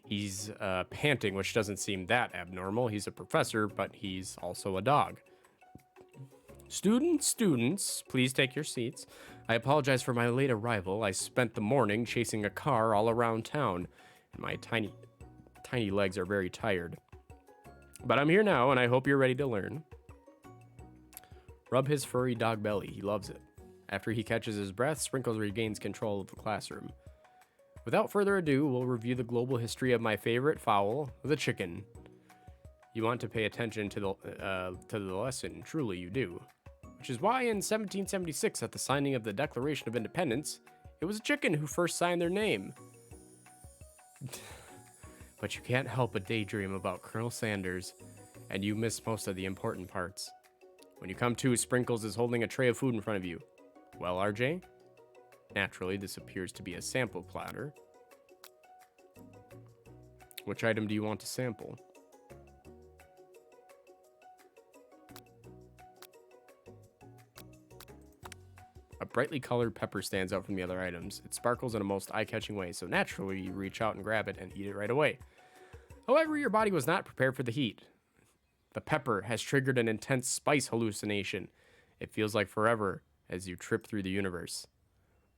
Speaker 1: He's panting, which doesn't seem that abnormal. He's a professor, but he's also a dog. Students, please take your seats. I apologize for my late arrival. I spent the morning chasing a car all around town, and my tiny legs are very tired. But I'm here now, and I hope you're ready to learn. Rub his furry dog belly. He loves it. After he catches his breath, Sprinkles regains control of the classroom. Without further ado, we'll review the global history of my favorite fowl, the chicken. You want to pay attention to the lesson, truly you do. Which is why in 1776, at the signing of the Declaration of Independence, it was a chicken who first signed their name. But you can't help but daydream about Colonel Sanders, and you miss most of the important parts. When you come to, Sprinkles is holding a tray of food in front of you. Well, RJ? Naturally, this appears to be a sample platter. Which item do you want to sample? A brightly colored pepper stands out from the other items. It sparkles in a most eye-catching way, so naturally you reach out and grab it and eat it right away. However, your body was not prepared for the heat. The pepper has triggered an intense spice hallucination. It feels like forever as you trip through the universe.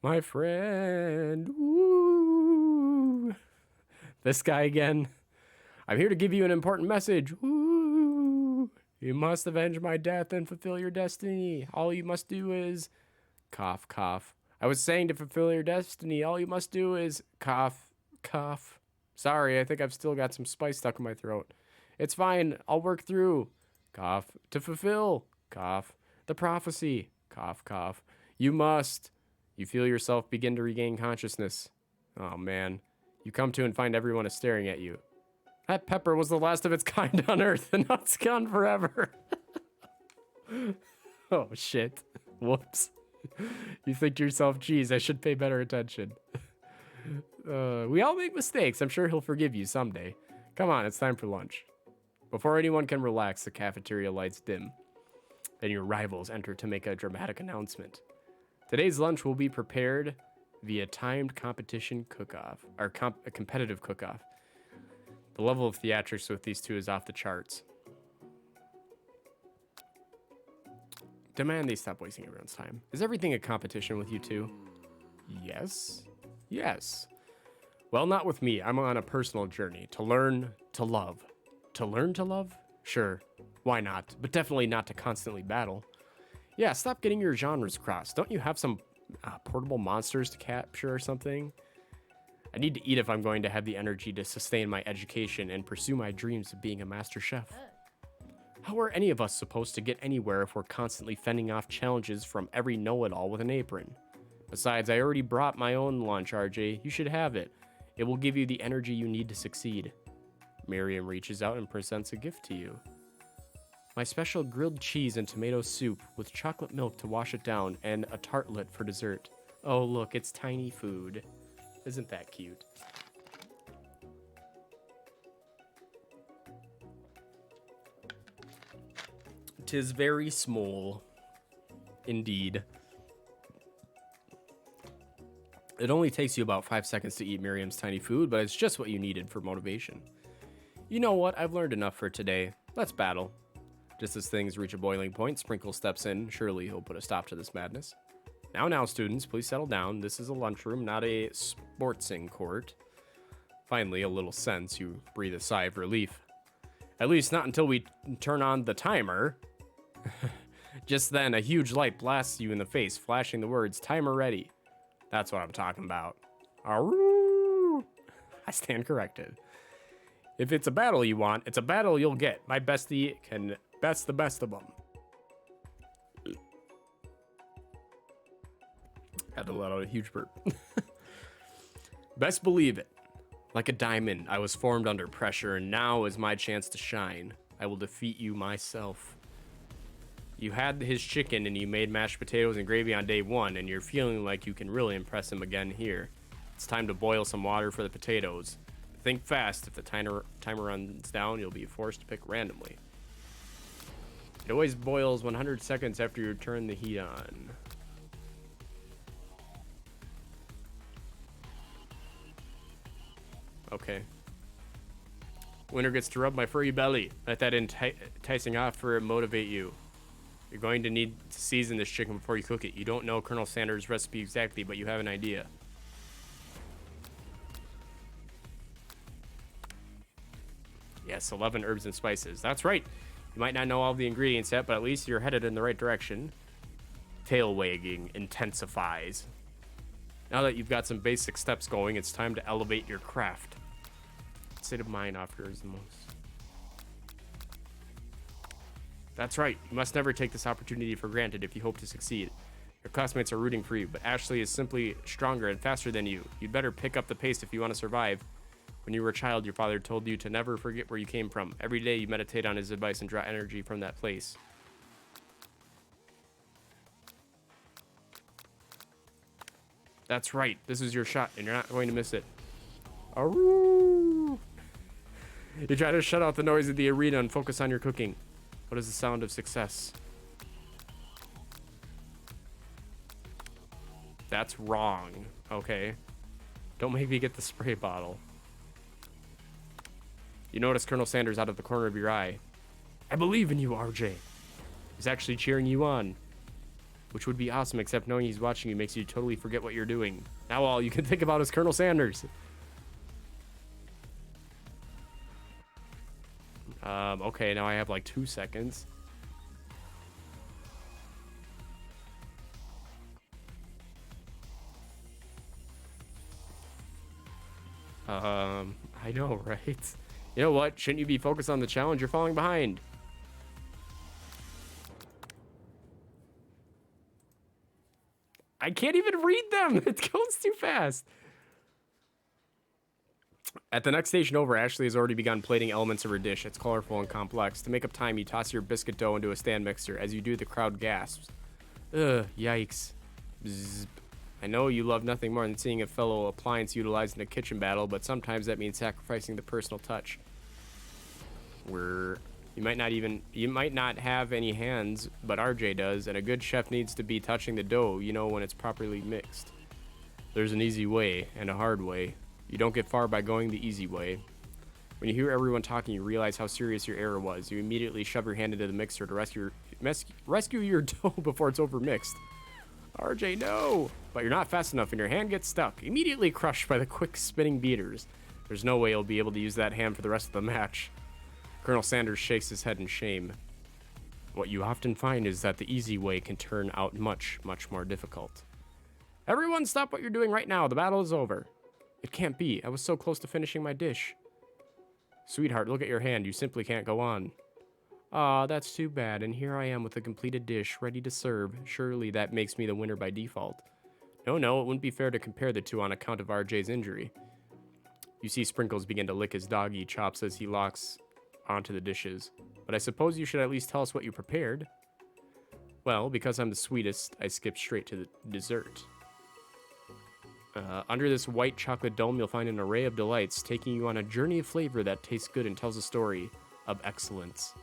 Speaker 1: My friend, woo. This guy again. I'm here to give you an important message. Woo. You must avenge my death and fulfill your destiny. All you must do is... Cough, cough. I was saying to fulfill your destiny, all you must do is... Cough, cough. Sorry, I think I've still got some spice stuck in my throat. It's fine. I'll work through. Cough. To fulfill. Cough. The prophecy. Cough, cough. You must. You feel yourself begin to regain consciousness. Oh, man. You come to and find everyone is staring at you. That pepper was the last of its kind on Earth, and now it's gone forever. Oh, shit. Whoops. You think to yourself, geez, I should pay better attention. We all make mistakes. I'm sure he'll forgive you someday. Come on, it's time for lunch. Before anyone can relax, the cafeteria lights dim. Then your rivals enter to make a dramatic announcement. Today's lunch will be prepared via timed competition cook-off, or a competitive cook-off. The level of theatrics with these two is off the charts. Demand they stop wasting everyone's time. Is everything a competition with you two? Yes. Yes. Well, not with me. I'm on a personal journey to learn to love. To learn to love? Sure. Why not? But definitely not to constantly battle. Yeah, stop getting your genres crossed. Don't you have some portable monsters to capture or something? I need to eat if I'm going to have the energy to sustain my education and pursue my dreams of being a master chef. How are any of us supposed to get anywhere if we're constantly fending off challenges from every know-it-all with an apron? Besides, I already brought my own lunch, RJ. You should have it. It will give you the energy you need to succeed. Miriam reaches out and presents a gift to you. My special grilled cheese and tomato soup with chocolate milk to wash it down and a tartlet for dessert. Oh, look, it's tiny food. Isn't that cute? "'Tis very small, indeed." It only takes you about 5 seconds to eat Miriam's tiny food, but it's just what you needed for motivation. You know what? I've learned enough for today. Let's battle. Just as things reach a boiling point, Sprinkle steps in. Surely he'll put a stop to this madness. Now, students, please settle down. This is a lunchroom, not a sportsing court. Finally, a little sense. You breathe a sigh of relief. At least not until we turn on the timer. Just then, a huge light blasts you in the face, flashing the words, "Timer ready." That's what I'm talking about. Arroo! I stand corrected. If it's a battle you want, it's a battle you'll get. My bestie can best the best of them. Had to let out a huge burp. Best believe it. Like a diamond, I was formed under pressure, and now is my chance to shine. I will defeat you myself. You had his chicken and you made mashed potatoes and gravy on day one, and you're feeling like you can really impress him again here. It's time to boil some water for the potatoes. Think fast. If the timer runs down, you'll be forced to pick randomly. It always boils 100 seconds after you turn the heat on. Okay. Winner gets to rub my furry belly. Let that enticing offer motivate you. You're going to need to season this chicken before you cook it. You don't know Colonel Sanders' recipe exactly, but you have an idea. Yes, 11 herbs and spices. That's right. You might not know all the ingredients yet, but at least you're headed in the right direction. tail wagging intensifies. Now that you've got some basic steps going, it's time to elevate your craft. State of mind offers the most. That's right, you must never take this opportunity for granted if you hope to succeed. Your classmates are rooting for you, but Ashley is simply stronger and faster than you. You'd better pick up the pace if you want to survive. When you were a child, your father told you to never forget where you came from. Every day you meditate on his advice and draw energy from that place. That's right, this is your shot, and you're not going to miss it. Aroo! You try to shut out the noise of the arena and focus on your cooking. What is the sound of success? That's wrong, okay? Don't make me get the spray bottle. You notice Colonel Sanders out of the corner of your eye. I believe in you, RJ. He's actually cheering you on. Which would be awesome, except knowing he's watching you makes you totally forget what you're doing. Now all you can think about is Colonel Sanders. Okay, now I have like 2 seconds. I know, right? You know what? Shouldn't you be focused on the challenge? You're falling behind. I can't even read them. It goes too fast. At the next station over, Ashley has already begun plating elements of her dish. It's colorful and complex. To make up time, you toss your biscuit dough into a stand mixer. As you do, the crowd gasps. Ugh, yikes. Bzzz. I know you love nothing more than seeing a fellow appliance utilized in a kitchen battle, but sometimes that means sacrificing the personal touch. You might not have any hands, but RJ does, and a good chef needs to be touching the dough, you know, when it's properly mixed. There's an easy way and a hard way. You don't get far by going the easy way. When you hear everyone talking, you realize how serious your error was. You immediately shove your hand into the mixer to rescue your dough before it's overmixed. RJ, no! But you're not fast enough and your hand gets stuck, immediately crushed by the quick spinning beaters. There's no way you'll be able to use that hand for the rest of the match. Colonel Sanders shakes his head in shame. What you often find is that the easy way can turn out much, much more difficult. Everyone stop what you're doing right now. The battle is over. It can't be. I was so close to finishing my dish. Sweetheart, look at your hand. You simply can't go on. Aw, that's too bad, and here I am with a completed dish, ready to serve. Surely that makes me the winner by default. No, it wouldn't be fair to compare the two on account of RJ's injury. You see Sprinkles begin to lick his doggy chops as he locks onto the dishes. But I suppose you should at least tell us what you prepared. Well, because I'm the sweetest, I skip straight to the dessert. Under this white chocolate dome, you'll find an array of delights, taking you on a journey of flavor that tastes good and tells a story of excellence.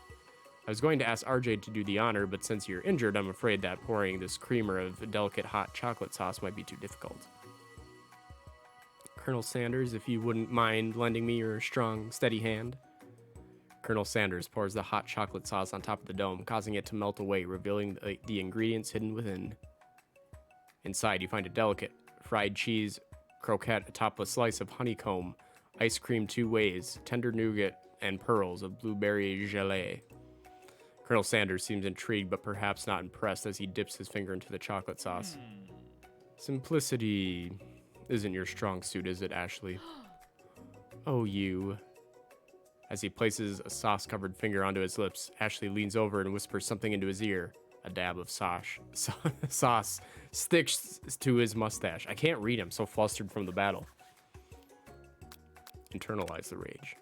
Speaker 1: I was going to ask RJ to do the honor, but since you're injured, I'm afraid that pouring this creamer of delicate hot chocolate sauce might be too difficult. Colonel Sanders, if you wouldn't mind lending me your strong, steady hand. Colonel Sanders pours the hot chocolate sauce on top of the dome, causing it to melt away, revealing the ingredients hidden within. Inside, you find a delicate fried cheese croquette atop a slice of honeycomb, ice cream 2 ways, tender nougat, and pearls of blueberry gelée. Colonel Sanders seems intrigued, but perhaps not impressed as he dips his finger into the chocolate sauce. Simplicity isn't your strong suit, is it, Ashley? Oh, you. As he places a sauce-covered finger onto his lips, Ashley leans over and whispers something into his ear. A dab of sauce sticks to his mustache. I can't read him, so flustered from the battle. Internalize the rage.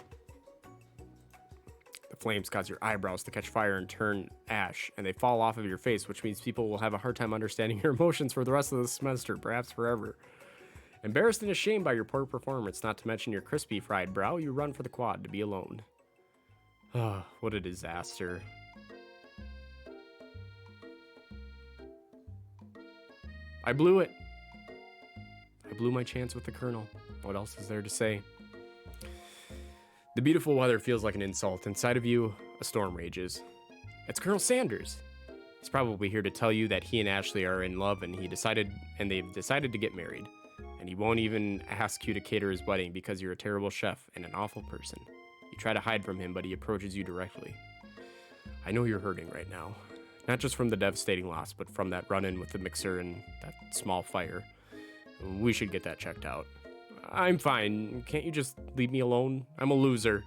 Speaker 1: The flames cause your eyebrows to catch fire and turn ash, and they fall off of your face, which means people will have a hard time understanding your emotions for the rest of the semester, perhaps forever. Embarrassed and ashamed by your poor performance, not to mention your crispy fried brow, you run for the quad to be alone. Ah, what a disaster. I blew it. I blew my chance with the Colonel. What else is there to say? The beautiful weather feels like an insult. Inside of you, a storm rages. It's Colonel Sanders. He's probably here to tell you that he and Ashley are in love and they've decided to get married. And he won't even ask you to cater his wedding because you're a terrible chef and an awful person. You try to hide from him, but he approaches you directly. I know you're hurting right now. Not just from the devastating loss, but from that run-in with the mixer and that small fire. We should get that checked out. I'm fine. Can't you just leave me alone? I'm a loser.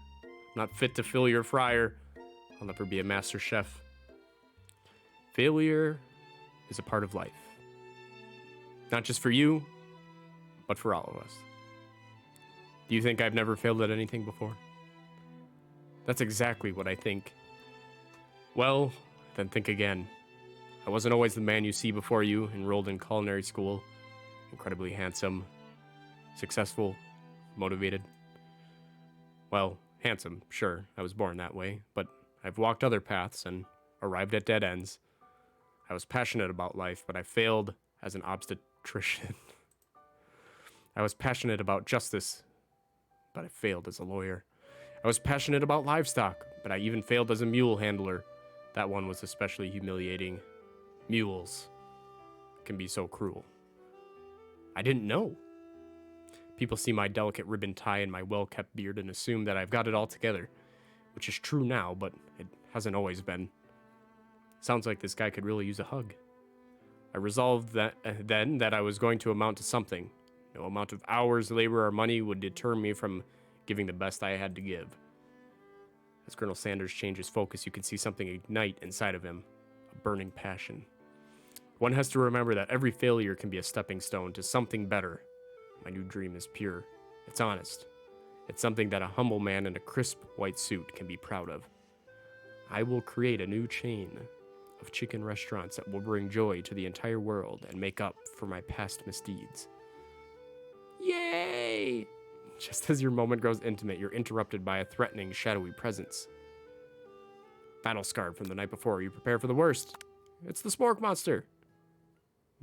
Speaker 1: Not fit to fill your fryer. I'll never be a master chef. Failure is a part of life. Not just for you, but for all of us. Do you think I've never failed at anything before? That's exactly what I think. Well, then think again. I wasn't always the man you see before you, enrolled in culinary school, incredibly handsome, successful, motivated. Well, handsome, sure, I was born that way, but I've walked other paths and arrived at dead ends. I was passionate about life, but I failed as an obstetrician. I was passionate about justice, but I failed as a lawyer. I was passionate about livestock, but I even failed as a mule handler. That one was especially humiliating. Mules can be so cruel. I didn't know. People see my delicate ribbon tie and my well-kept beard and assume that I've got it all together, which is true now, but it hasn't always been. Sounds like this guy could really use a hug. I resolved then that I was going to amount to something. No amount of hours, labor, or money would deter me from giving the best I had to give. As Colonel Sanders changed his focus, you could see something ignite inside of him, a burning passion. One has to remember that every failure can be a stepping stone to something better. My new dream is pure. It's honest. It's something that a humble man in a crisp white suit can be proud of. I will create a new chain of chicken restaurants that will bring joy to the entire world and make up for my past misdeeds. Yay! Just as your moment grows intimate, you're interrupted by a threatening, shadowy presence. Battle scarred from the night before, you prepare for the worst. It's the Spork Monster.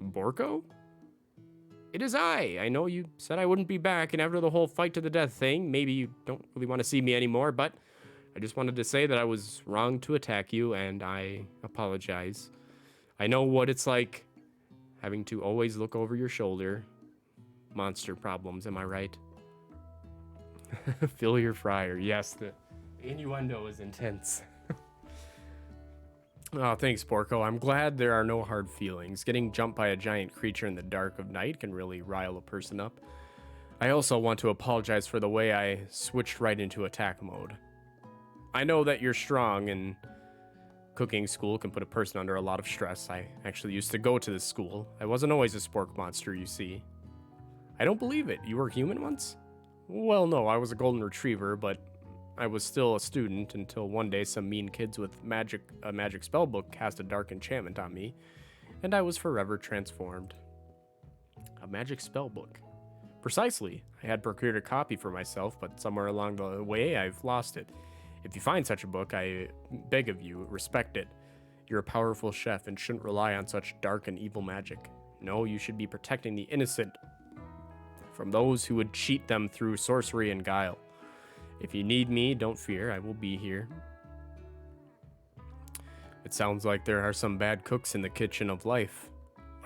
Speaker 1: Borko? It is I. I know you said I wouldn't be back, and after the whole fight to the death thing, maybe you don't really want to see me anymore, but I just wanted to say that I was wrong to attack you, and I apologize. I know what it's like, having to always look over your shoulder. Monster problems, am I right? Fill your fryer. Yes, the innuendo is intense. Oh, thanks, Porco. I'm glad there are no hard feelings. Getting jumped by a giant creature in the dark of night can really rile a person up. I also want to apologize for the way I switched right into attack mode. I know that you're strong, and cooking school can put a person under a lot of stress. I actually used to go to this school. I wasn't always a spork monster, you see. I don't believe it. You were human once? Well, no, I was a golden retriever, but I was still a student until one day some mean kids with a magic spellbook cast a dark enchantment on me, and I was forever transformed. A magic spellbook. Precisely. I had procured a copy for myself, but somewhere along the way I've lost it. If you find such a book, I beg of you, respect it. You're a powerful chef and shouldn't rely on such dark and evil magic. No, you should be protecting the innocent from those who would cheat them through sorcery and guile. If you need me, don't fear, I will be here. It sounds like there are some bad cooks in the kitchen of life.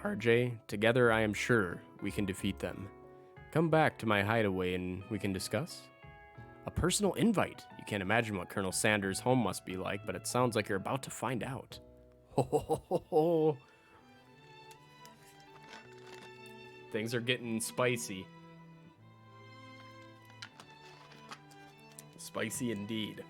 Speaker 1: RJ, together I am sure we can defeat them. Come back to my hideaway and we can discuss. A personal invite. You can't imagine what Colonel Sanders' home must be like, but it sounds like you're about to find out. Ho ho ho ho. Things are getting spicy. Spicy indeed.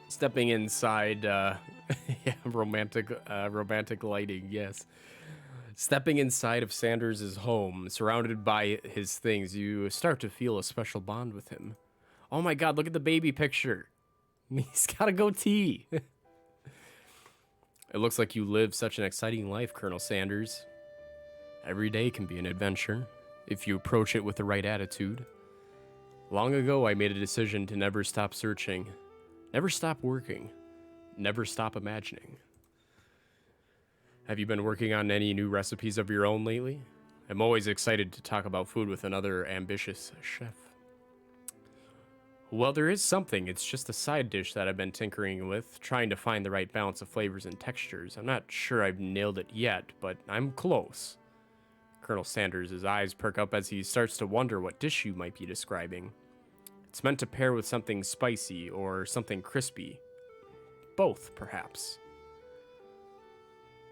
Speaker 1: Stepping inside, yeah, romantic lighting, yes. Stepping inside of Sanders' home, surrounded by his things, you start to feel a special bond with him. Oh my god, look at the baby picture. He's got a goatee. It looks like you live such an exciting life, Colonel Sanders. Every day can be an adventure, if you approach it with the right attitude. Long ago, I made a decision to never stop searching, never stop working, never stop imagining. Have you been working on any new recipes of your own lately? I'm always excited to talk about food with another ambitious chef. Well, there is something. It's just a side dish that I've been tinkering with, trying to find the right balance of flavors and textures. I'm not sure I've nailed it yet, but I'm close. Colonel Sanders' eyes perk up as he starts to wonder what dish you might be describing. It's meant to pair with something spicy or something crispy. Both, perhaps.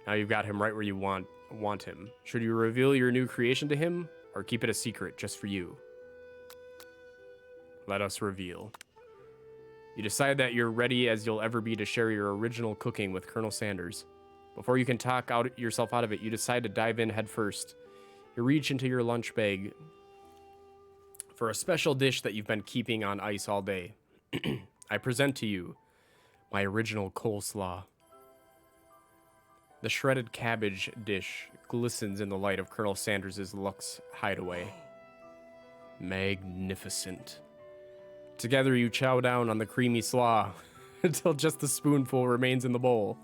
Speaker 1: Now you've got him right where you want him. Should you reveal your new creation to him, or keep it a secret just for you? Let us reveal. You decide that you're ready as you'll ever be to share your original cooking with Colonel Sanders. Before you can talk yourself out of it, you decide to dive in head first. You reach into your lunch bag for a special dish that you've been keeping on ice all day. I present to you my original coleslaw. The shredded cabbage dish glistens in the light of Colonel Sanders' Lux hideaway. Magnificent. Together you chow down on the creamy slaw until just the spoonful remains in the bowl.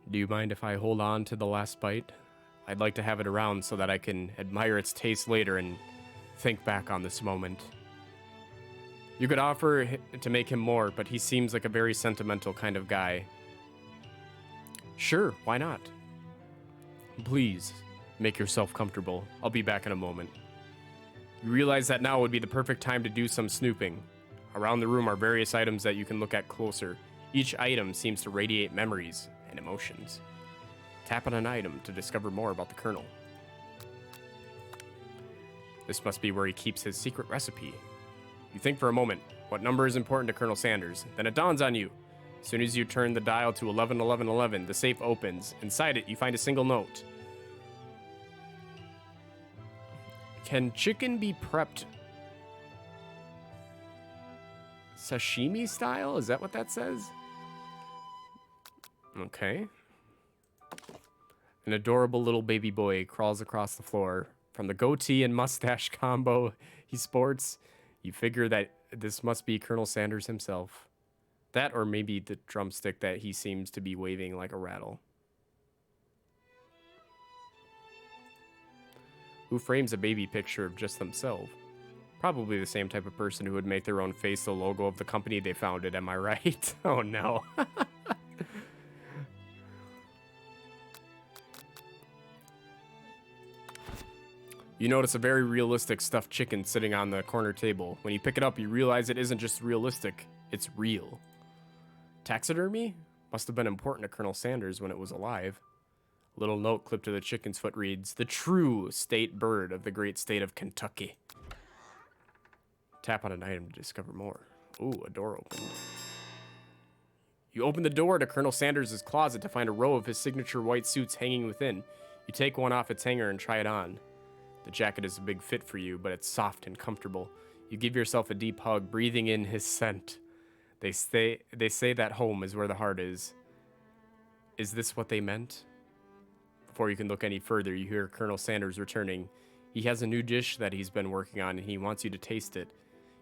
Speaker 1: Do you mind if I hold on to the last bite? I'd like to have it around so that I can admire its taste later and think back on this moment. You could offer to make him more, but he seems like a very sentimental kind of guy. Sure, why not? Please, make yourself comfortable. I'll be back in a moment. You realize that now would be the perfect time to do some snooping. Around the room are various items that you can look at closer. Each item seems to radiate memories and emotions. Tap on an item to discover more about the Colonel. This must be where he keeps his secret recipe. You think for a moment, what number is important to Colonel Sanders? Then it dawns on you. As soon as you turn the dial to 111111, the safe opens. Inside it, you find a single note. Can chicken be prepped sashimi style? Is that what that says? Okay. An adorable little baby boy crawls across the floor. From the goatee and mustache combo he sports, you figure that this must be Colonel Sanders himself. That or maybe the drumstick that he seems to be waving like a rattle. Who frames a baby picture of just themselves? Probably the same type of person who would make their own face the logo of the company they founded, am I right? Oh no. You notice a very realistic stuffed chicken sitting on the corner table. When you pick it up, you realize it isn't just realistic, it's real. Taxidermy? Must have been important to Colonel Sanders when it was alive. A little note clipped to the chicken's foot reads, "The true state bird of the great state of Kentucky." Tap on an item to discover more. Ooh, a door opened. You open the door to Colonel Sanders' closet to find a row of his signature white suits hanging within. You take one off its hanger and try it on. The jacket is a big fit for you, but it's soft and comfortable. You give yourself a deep hug, breathing in his scent. They say that home is where the heart is. Is this what they meant? Before you can look any further, you hear Colonel Sanders returning. He has a new dish that he's been working on, and he wants you to taste it.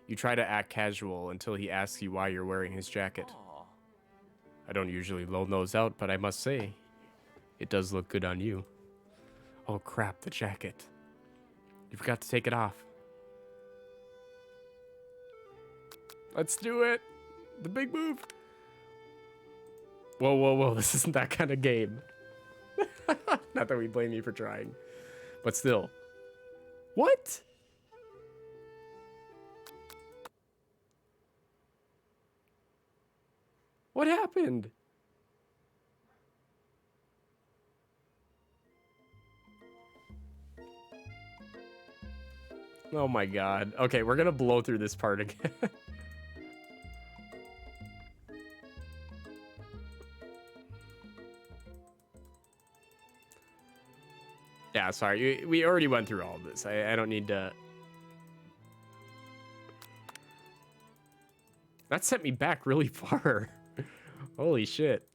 Speaker 1: You try to act casual until he asks you why you're wearing his jacket. Aww. I don't usually loan those out, but I must say, it does look good on you. Oh crap, the jacket. You forgot to take it off. Let's do it. The big move. Whoa, whoa, whoa. This isn't that kind of game. Not that we blame you for trying. But still. What? What happened? Oh my god. Okay, we're gonna blow through this part again. Yeah, sorry. We already went through all of this. I don't need to... That sent me back really far. Holy shit.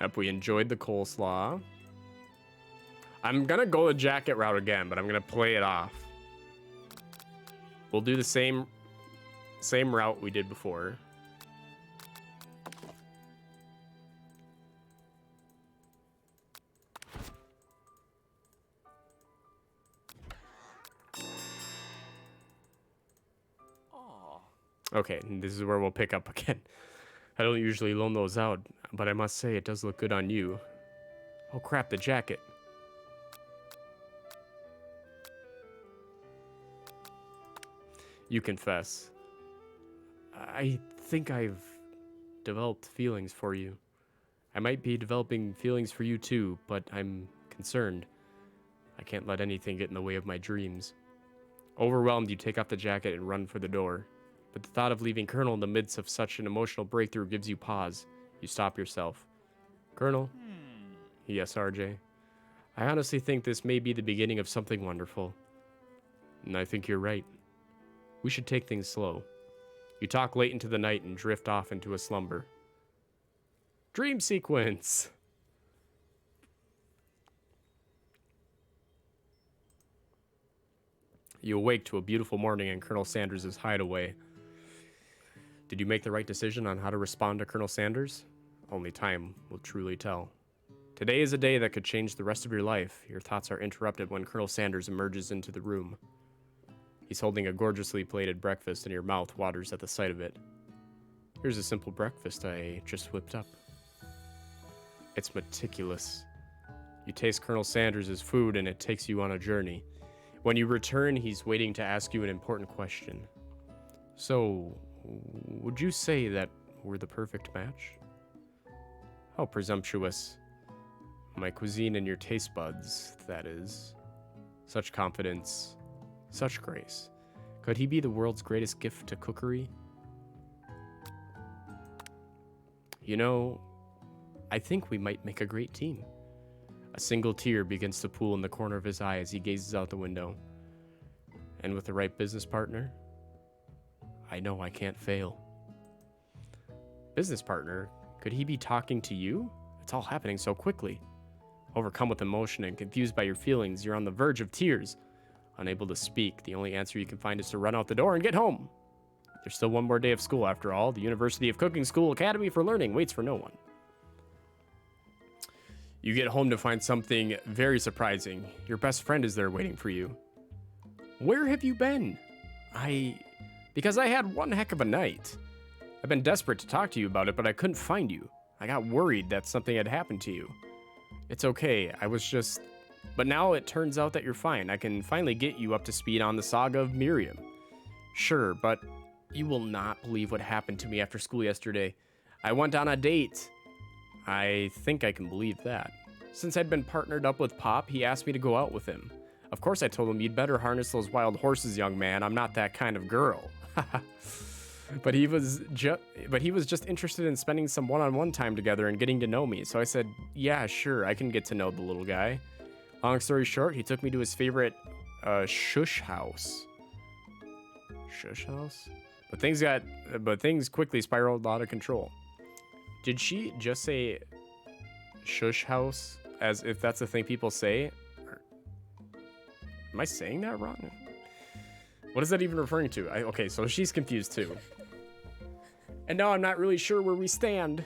Speaker 1: Yep, we enjoyed the coleslaw. I'm gonna go the jacket route again, but I'm gonna play it off. We'll do the same route we did before. Okay, and this is where we'll pick up again. I don't usually loan those out, but I must say it does look good on you. Oh crap, the jacket. You confess. I think I've developed feelings for you. I might be developing feelings for you too, but I'm concerned. I can't let anything get in the way of my dreams. Overwhelmed, you take off the jacket and run for the door. But the thought of leaving Colonel in the midst of such an emotional breakthrough gives you pause. You stop yourself. Colonel? Yes, RJ. I honestly think this may be the beginning of something wonderful. And I think you're right. We should take things slow. You talk late into the night and drift off into a slumber. Dream sequence! You awake to a beautiful morning in Colonel Sanders' hideaway. Did you make the right decision on how to respond to Colonel Sanders? Only time will truly tell. Today is a day that could change the rest of your life. Your thoughts are interrupted when Colonel Sanders emerges into the room. He's holding a gorgeously plated breakfast and your mouth waters at the sight of it. Here's a simple breakfast I just whipped up. It's meticulous. You taste Colonel Sanders' food and it takes you on a journey. When you return, he's waiting to ask you an important question. So, would you say that we're the perfect match? How presumptuous. My cuisine and your taste buds, that is. Such confidence, such grace. Could he be the world's greatest gift to cookery? You know, I think we might make a great team. A single tear begins to pool in the corner of his eye as he gazes out the window. And with the right business partner, I know I can't fail. Business partner? Could he be talking to you? It's all happening so quickly. Overcome with emotion and confused by your feelings, you're on the verge of tears. Unable to speak, the only answer you can find is to run out the door and get home. There's still one more day of school after all. The University of Cooking School Academy for Learning waits for no one. You get home to find something very surprising. Your best friend is there waiting for you. Where have you been? Because I had one heck of a night. I've been desperate to talk to you about it, but I couldn't find you. I got worried that something had happened to you. It's okay, but now it turns out that you're fine. I can finally get you up to speed on the saga of Miriam. Sure, but you will not believe what happened to me after school yesterday. I went on a date. I think I can believe that. Since I'd been partnered up with Pop, he asked me to go out with him. Of course I told him, you'd better harness those wild horses, young man. I'm not that kind of girl. But he was just interested in spending some one-on-one time together and getting to know me. So I said, yeah, sure, I can get to know the little guy. Long story short, he took me to his favorite shush house. Shush house? But things quickly spiraled out of control. Did she just say shush house as if that's the thing people say? Am I saying that wrong? What is that even referring to? Okay, so she's confused too. And now I'm not really sure where we stand.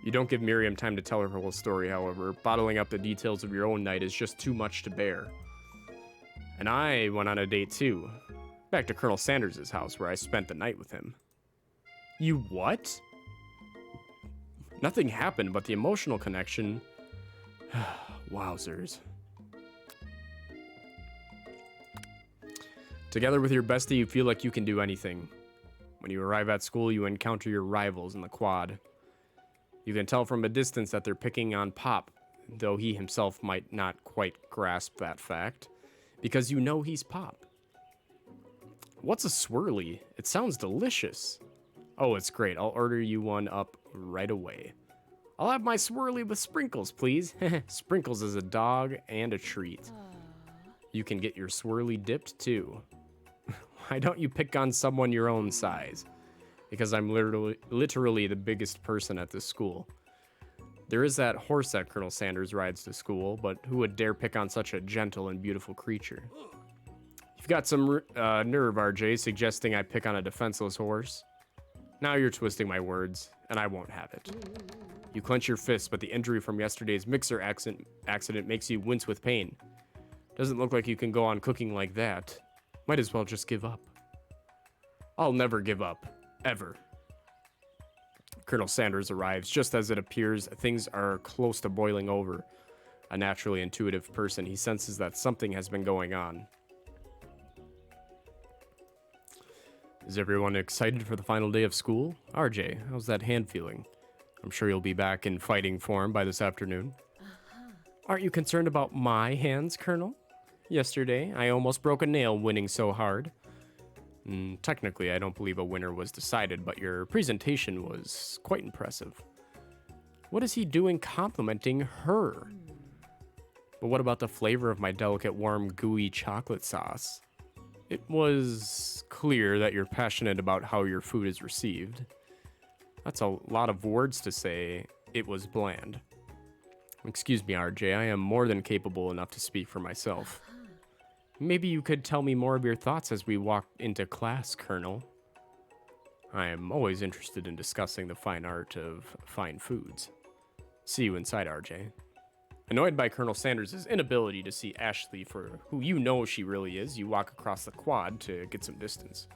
Speaker 1: You don't give Miriam time to tell her whole story, however. Bottling up the details of your own night is just too much to bear. And I went on a date too. Back to Colonel Sanders' house where I spent the night with him. You what? Nothing happened, but the emotional connection... Wowzers. Together with your bestie, you feel like you can do anything. When you arrive at school, you encounter your rivals in the quad. You can tell from a distance that they're picking on Pop, though he himself might not quite grasp that fact, because you know he's Pop. What's a swirly? It sounds delicious. Oh, it's great. I'll order you one up right away. I'll have my swirly with sprinkles, please. Sprinkles is a dog and a treat. You can get your swirly dipped, too. Why don't you pick on someone your own size? Because I'm literally the biggest person at this school. There is that horse that Colonel Sanders rides to school, but who would dare pick on such a gentle and beautiful creature? You've got some nerve, RJ, suggesting I pick on a defenseless horse. Now you're twisting my words, and I won't have it. You clench your fists, but the injury from yesterday's mixer accident makes you wince with pain. Doesn't look like you can go on cooking like that. Might as well just give up. I'll never give up. Ever. Colonel Sanders arrives just as it appears things are close to boiling over. A naturally intuitive person, he senses that something has been going on. Is everyone excited for the final day of school? RJ, how's that hand feeling? I'm sure you'll be back in fighting form by this afternoon. Aren't you concerned about my hands, Colonel? Yesterday, I almost broke a nail winning so hard. Technically, I don't believe a winner was decided, but your presentation was quite impressive. What is he doing complimenting her? But what about the flavor of my delicate, warm, gooey chocolate sauce? It was clear that you're passionate about how your food is received. That's a lot of words to say it was bland. Excuse me, RJ, I am more than capable enough to speak for myself. Maybe you could tell me more of your thoughts as we walk into class, Colonel. I am always interested in discussing the fine art of fine foods. See you inside, RJ. Annoyed by Colonel Sanders' inability to see Ashley for who you know she really is, you walk across the quad to get some distance.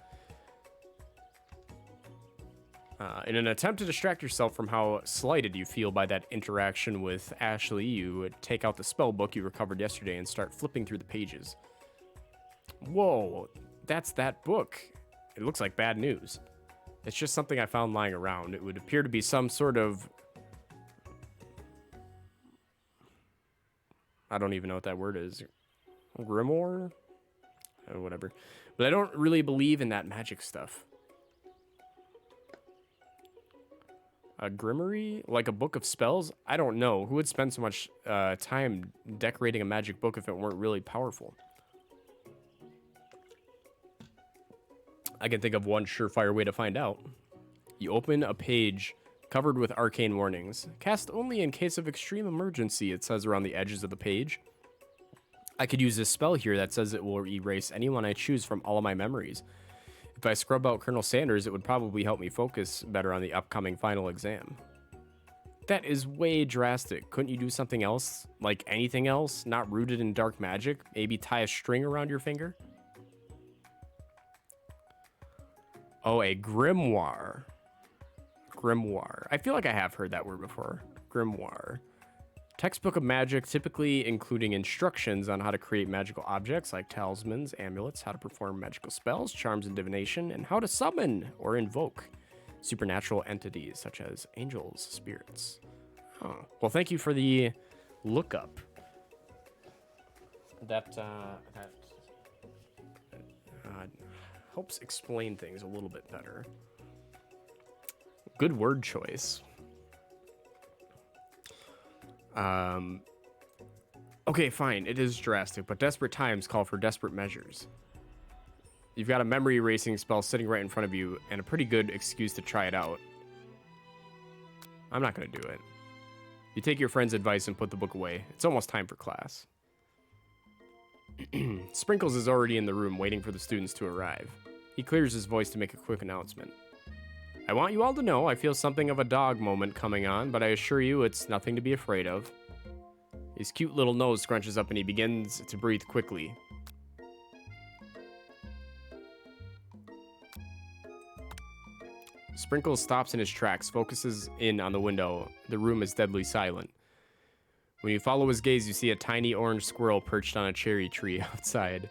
Speaker 1: In an attempt to distract yourself from how slighted you feel by that interaction with Ashley, you take out the spell book you recovered yesterday and start flipping through the pages. Whoa, that's that book. It looks like bad news. It's just something I found lying around. It would appear to be some sort of... I don't even know what that word is. Grimoire? Whatever. But I don't really believe in that magic stuff. A grimoire? Like a book of spells? I don't know. Who would spend so much time decorating a magic book if it weren't really powerful? I can think of one surefire way to find out. You open a page covered with arcane warnings. Cast only in case of extreme emergency, it says around the edges of the page. I could use this spell here that says it will erase anyone I choose from all of my memories. If I scrub out Colonel Sanders, it would probably help me focus better on the upcoming final exam. That is way drastic. Couldn't you do something else? Like anything else? Not rooted in dark magic? Maybe tie a string around your finger? Oh, a grimoire. Grimoire. I feel like I have heard that word before. Grimoire. Textbook of magic, typically including instructions on how to create magical objects like talismans, amulets, how to perform magical spells, charms and divination, and how to summon or invoke supernatural entities such as angels, spirits. Oh, well, thank you for the lookup. That helps explain things a little bit better. Good word choice. Okay, fine. It is drastic, but desperate times call for desperate measures. You've got a memory erasing spell sitting right in front of you and a pretty good excuse to try it out. I'm not going to do it. You take your friend's advice and put the book away. It's almost time for class. Sprinkles is already in the room waiting for the students to arrive. He clears his voice to make a quick announcement. I want you all to know I feel something of a dog moment coming on, but I assure you it's nothing to be afraid of. His cute little nose scrunches up and he begins to breathe quickly. Sprinkles stops in his tracks, focuses in on the window. The room is deadly silent. When you follow his gaze, you see a tiny orange squirrel perched on a cherry tree outside.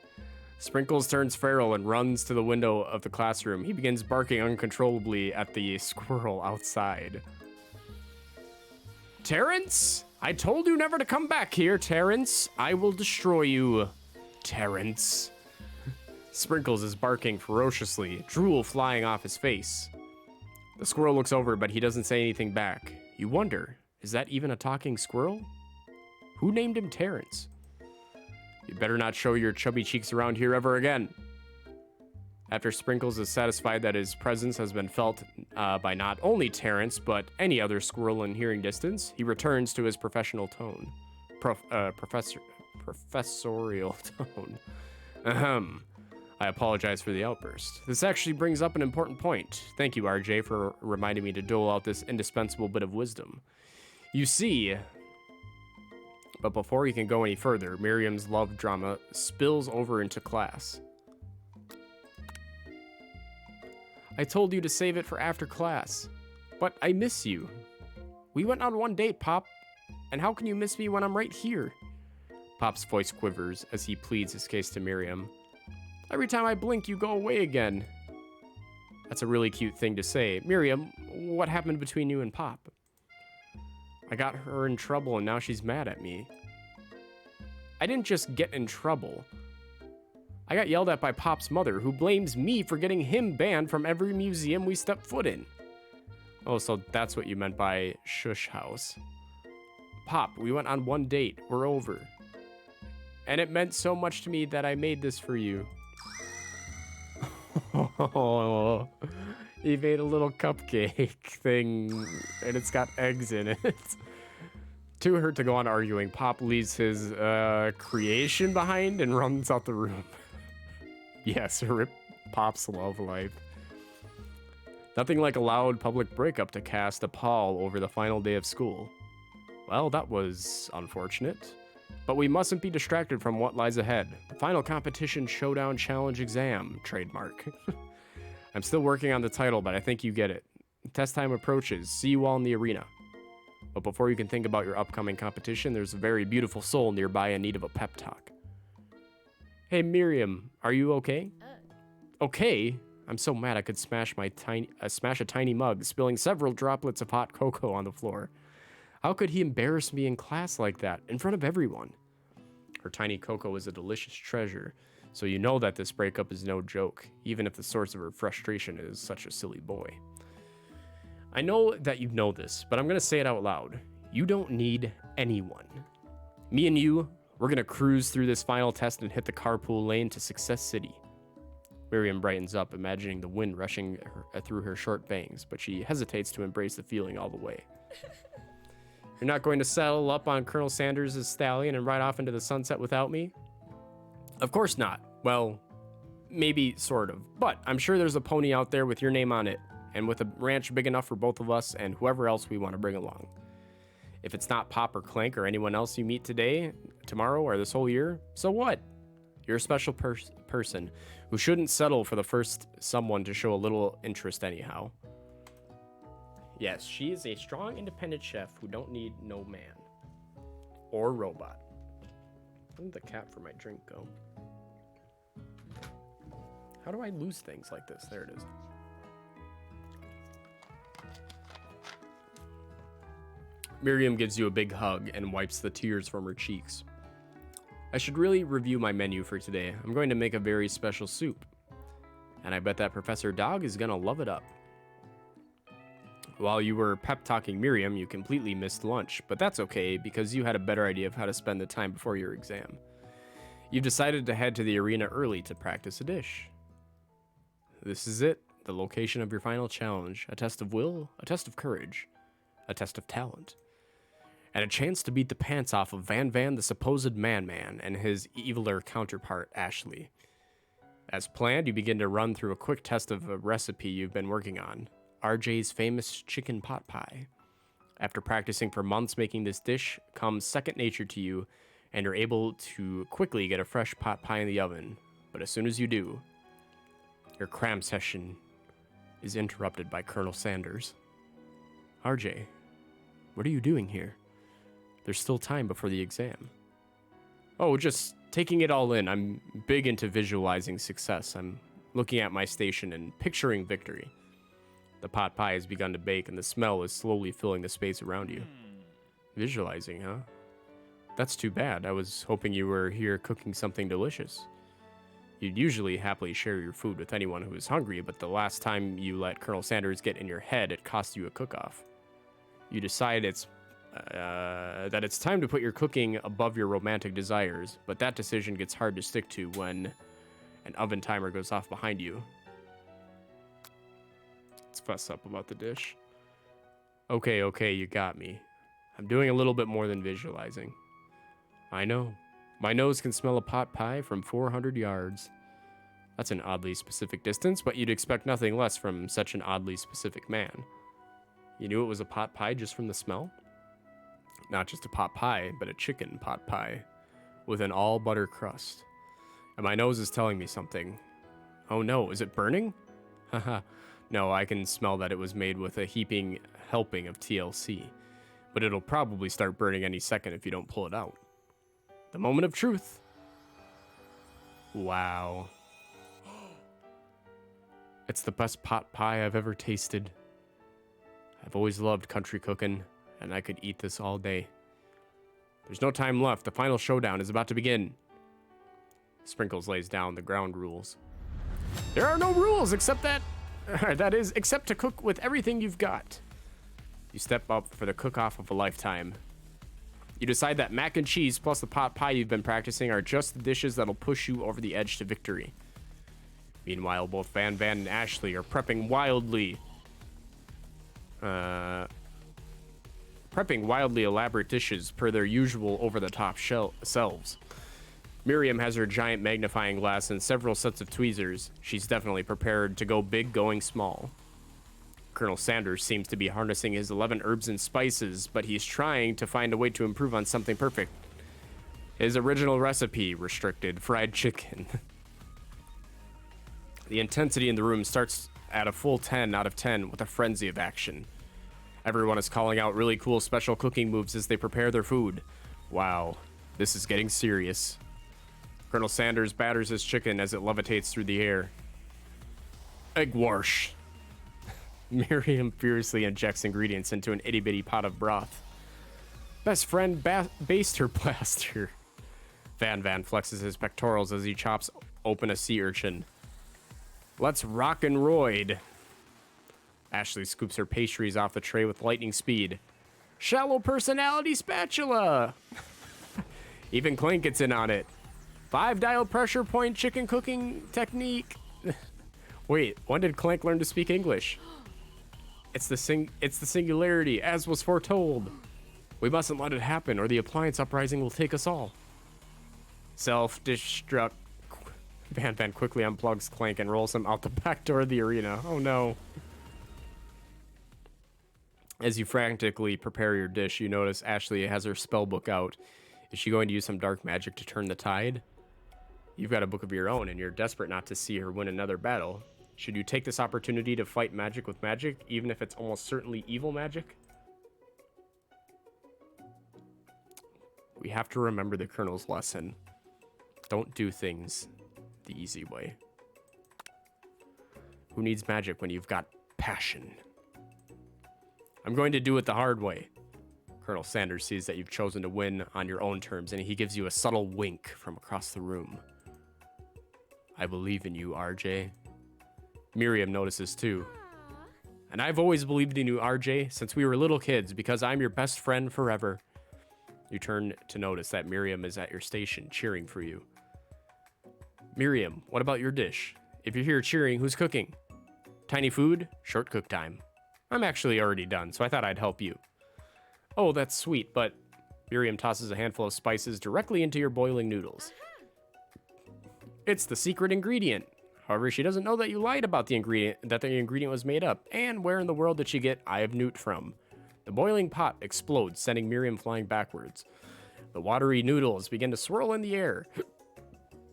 Speaker 1: Sprinkles turns feral and runs to the window of the classroom. He begins barking uncontrollably at the squirrel outside. Terrence? I told you never to come back here, Terrence. I will destroy you, Terrence. Sprinkles is barking ferociously, drool flying off his face. The squirrel looks over, but he doesn't say anything back. You wonder, is that even a talking squirrel? Who named him Terrence? You better not show your chubby cheeks around here ever again. After Sprinkles is satisfied that his presence has been felt by not only Terrence, but any other squirrel in hearing distance, he returns to his professional tone. Professorial tone. Ahem. I apologize for the outburst. This actually brings up an important point. Thank you, RJ, for reminding me to dole out this indispensable bit of wisdom. You see... But before he can go any further, Miriam's love drama spills over into class. I told you to save it for after class. But I miss you. We went on one date, Pop. And how can you miss me when I'm right here? Pop's voice quivers as he pleads his case to Miriam. Every time I blink, you go away again. That's a really cute thing to say. Miriam, what happened between you and Pop? I got her in trouble and now she's mad at me. I didn't just get in trouble. I got yelled at by Pop's mother, who blames me for getting him banned from every museum we step foot in. Oh, so that's what you meant by shush house. Pop, we went on one date. We're over. And it meant so much to me that I made this for you. Oh, he made a little cupcake thing, and it's got eggs in it. Too hurt to go on arguing, Pop leaves his creation behind and runs out the room. Yes, rip Pop's love life. Nothing like a loud public breakup to cast a pall over the final day of school. Well, that was unfortunate. But we mustn't be distracted from what lies ahead. The final competition showdown challenge exam, trademark. I'm still working on the title, but I think you get it. Test time approaches. See you all in the arena. But before you can think about your upcoming competition, there's a very beautiful soul nearby in need of a pep talk. Hey, Miriam, are you okay? Okay? I'm so mad I could smash a tiny mug, spilling several droplets of hot cocoa on the floor. How could he embarrass me in class like that, in front of everyone? Her tiny cocoa is a delicious treasure, so you know that this breakup is no joke, even if the source of her frustration is such a silly boy. I know that you know this, but I'm gonna say it out loud. You don't need anyone. Me and you, we're gonna cruise through this final test and hit the carpool lane to Success City. Miriam brightens up, imagining the wind rushing through her short bangs, but she hesitates to embrace the feeling all the way. You're not going to saddle up on Colonel Sanders' stallion and ride off into the sunset without me? Of course not. Well, maybe sort of. But I'm sure there's a pony out there with your name on it, and with a ranch big enough for both of us and whoever else we want to bring along. If it's not Pop or Clank or anyone else you meet today, tomorrow, or this whole year, so what? You're a special person who shouldn't settle for the first someone to show a little interest anyhow. Yes, she is a strong, independent chef who don't need no man. Or robot. Where did the cap for my drink go? How do I lose things like this? There it is. Miriam gives you a big hug and wipes the tears from her cheeks. I should really review my menu for today. I'm going to make a very special soup. And I bet that Professor Dog is gonna love it up. While you were pep-talking Miriam, you completely missed lunch, but that's okay because you had a better idea of how to spend the time before your exam. You've decided to head to the arena early to practice a dish. This is it, the location of your final challenge, a test of will, a test of courage, a test of talent, and a chance to beat the pants off of Van Van, the supposed man-man, and his eviler counterpart, Ashley. As planned, you begin to run through a quick test of a recipe you've been working on. RJ's famous chicken pot pie. After practicing for months making this dish comes second nature to you, and you're able to quickly get a fresh pot pie in the oven. But as soon as you do, your cram session is interrupted by Colonel Sanders. RJ, what are you doing here? There's still time before the exam. Oh, just taking it all in. I'm big into visualizing success. I'm looking at my station and picturing victory. The pot pie has begun to bake, and the smell is slowly filling the space around you. Visualizing, huh? That's too bad. I was hoping you were here cooking something delicious. You'd usually happily share your food with anyone who is hungry, but the last time you let Colonel Sanders get in your head, it cost you a cook-off. You decide that it's time to put your cooking above your romantic desires, but that decision gets hard to stick to when an oven timer goes off behind you. Let's fuss up about the dish. Okay, you got me. I'm doing a little bit more than visualizing. I know. My nose can smell a pot pie from 400 yards. That's an oddly specific distance, but you'd expect nothing less from such an oddly specific man. You knew it was a pot pie just from the smell? Not just a pot pie, but a chicken pot pie with an all-butter crust. And my nose is telling me something. Oh no, is it burning? Haha, No, I can smell that it was made with a heaping helping of TLC. But it'll probably start burning any second if you don't pull it out. The moment of truth. Wow. It's the best pot pie I've ever tasted. I've always loved country cooking, and I could eat this all day. There's no time left. The final showdown is about to begin. Sprinkles lays down the ground rules. There are no rules except except to cook with everything you've got. You step up for the cook-off of a lifetime. You decide that mac and cheese plus the pot pie you've been practicing are just the dishes that'll push you over the edge to victory. Meanwhile, both Van and Ashley are prepping wildly elaborate dishes per their usual over-the-top selves. Miriam has her giant magnifying glass and several sets of tweezers. She's definitely prepared to go big going small. Colonel Sanders seems to be harnessing his 11 herbs and spices, but he's trying to find a way to improve on something perfect. His original recipe, restricted fried chicken. The intensity in the room starts at a full 10 out of 10 with a frenzy of action. Everyone is calling out really cool special cooking moves as they prepare their food. Wow, this is getting serious. Colonel Sanders batters his chicken as it levitates through the air. Egg wash. Miriam furiously injects ingredients into an itty-bitty pot of broth. Best friend baster blaster. Van flexes his pectorals as he chops open a sea urchin. Let's rock and roid. Ashley scoops her pastries off the tray with lightning speed. Shallow personality spatula. Even Clank gets in on it. 5-dial pressure point chicken cooking technique. Wait, when did Clank learn to speak English? It's the singularity, as was foretold. We mustn't let it happen, or the appliance uprising will take us all. Self-destruct. Van quickly unplugs Clank and rolls him out the back door of the arena. Oh no. As you frantically prepare your dish, you notice Ashley has her spell book out. Is she going to use some dark magic to turn the tide? You've got a book of your own, and you're desperate not to see her win another battle. Should you take this opportunity to fight magic with magic, even if it's almost certainly evil magic? We have to remember the Colonel's lesson. Don't do things the easy way. Who needs magic when you've got passion? I'm going to do it the hard way. Colonel Sanders sees that you've chosen to win on your own terms, and he gives you a subtle wink from across the room. I believe in you, RJ. Miriam notices too. And I've always believed in you, RJ, since we were little kids, because I'm your best friend forever. You turn to notice that Miriam is at your station, cheering for you. Miriam, what about your dish? If you're here cheering, who's cooking? Tiny food, short cook time. I'm actually already done, so I thought I'd help you. Oh, that's sweet, but Miriam tosses a handful of spices directly into your boiling noodles. It's the secret ingredient. However, she doesn't know that you lied about the ingredient, that the ingredient was made up, and where in the world did she get Eye of Newt from? The boiling pot explodes, sending Miriam flying backwards. The watery noodles begin to swirl in the air,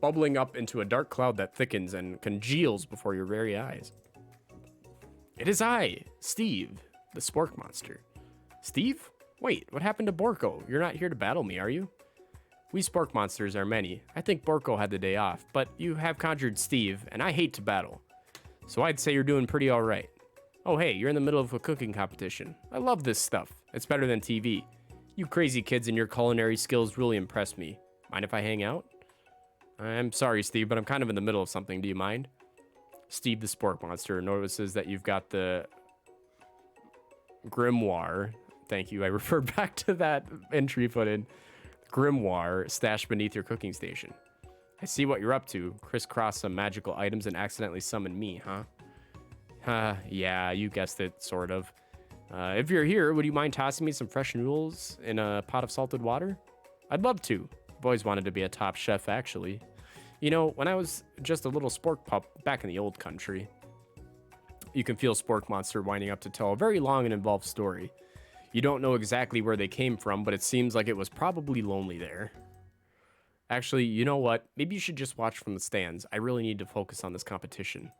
Speaker 1: bubbling up into a dark cloud that thickens and congeals before your very eyes. It is I, Steve, the spork monster. Steve? Wait, what happened to Borko? You're not here to battle me, are you? We spork monsters are many. I think Borko had the day off, but you have conjured Steve, and I hate to battle. So I'd say you're doing pretty alright. Oh hey, you're in the middle of a cooking competition. I love this stuff. It's better than TV. You crazy kids and your culinary skills really impress me. Mind if I hang out? I'm sorry, Steve, but I'm kind of in the middle of something. Do you mind? Steve the spork monster notices that you've got the grimoire. Thank you. I referred back to that entry put in. Grimoire stashed beneath your cooking station. I see what you're up to. Crisscross some magical items and accidentally summon me, huh? Yeah, you guessed it, sort of. If you're here, would you mind tossing me some fresh noodles in a pot of salted water? I'd love to. I've always wanted to be a top chef, actually. You know, when I was just a little spork pup back in the old country. You can feel Spork Monster winding up to tell a very long and involved story. You don't know exactly where they came from, but it seems like it was probably lonely there. Actually, you know what? Maybe you should just watch from the stands. I really need to focus on this competition.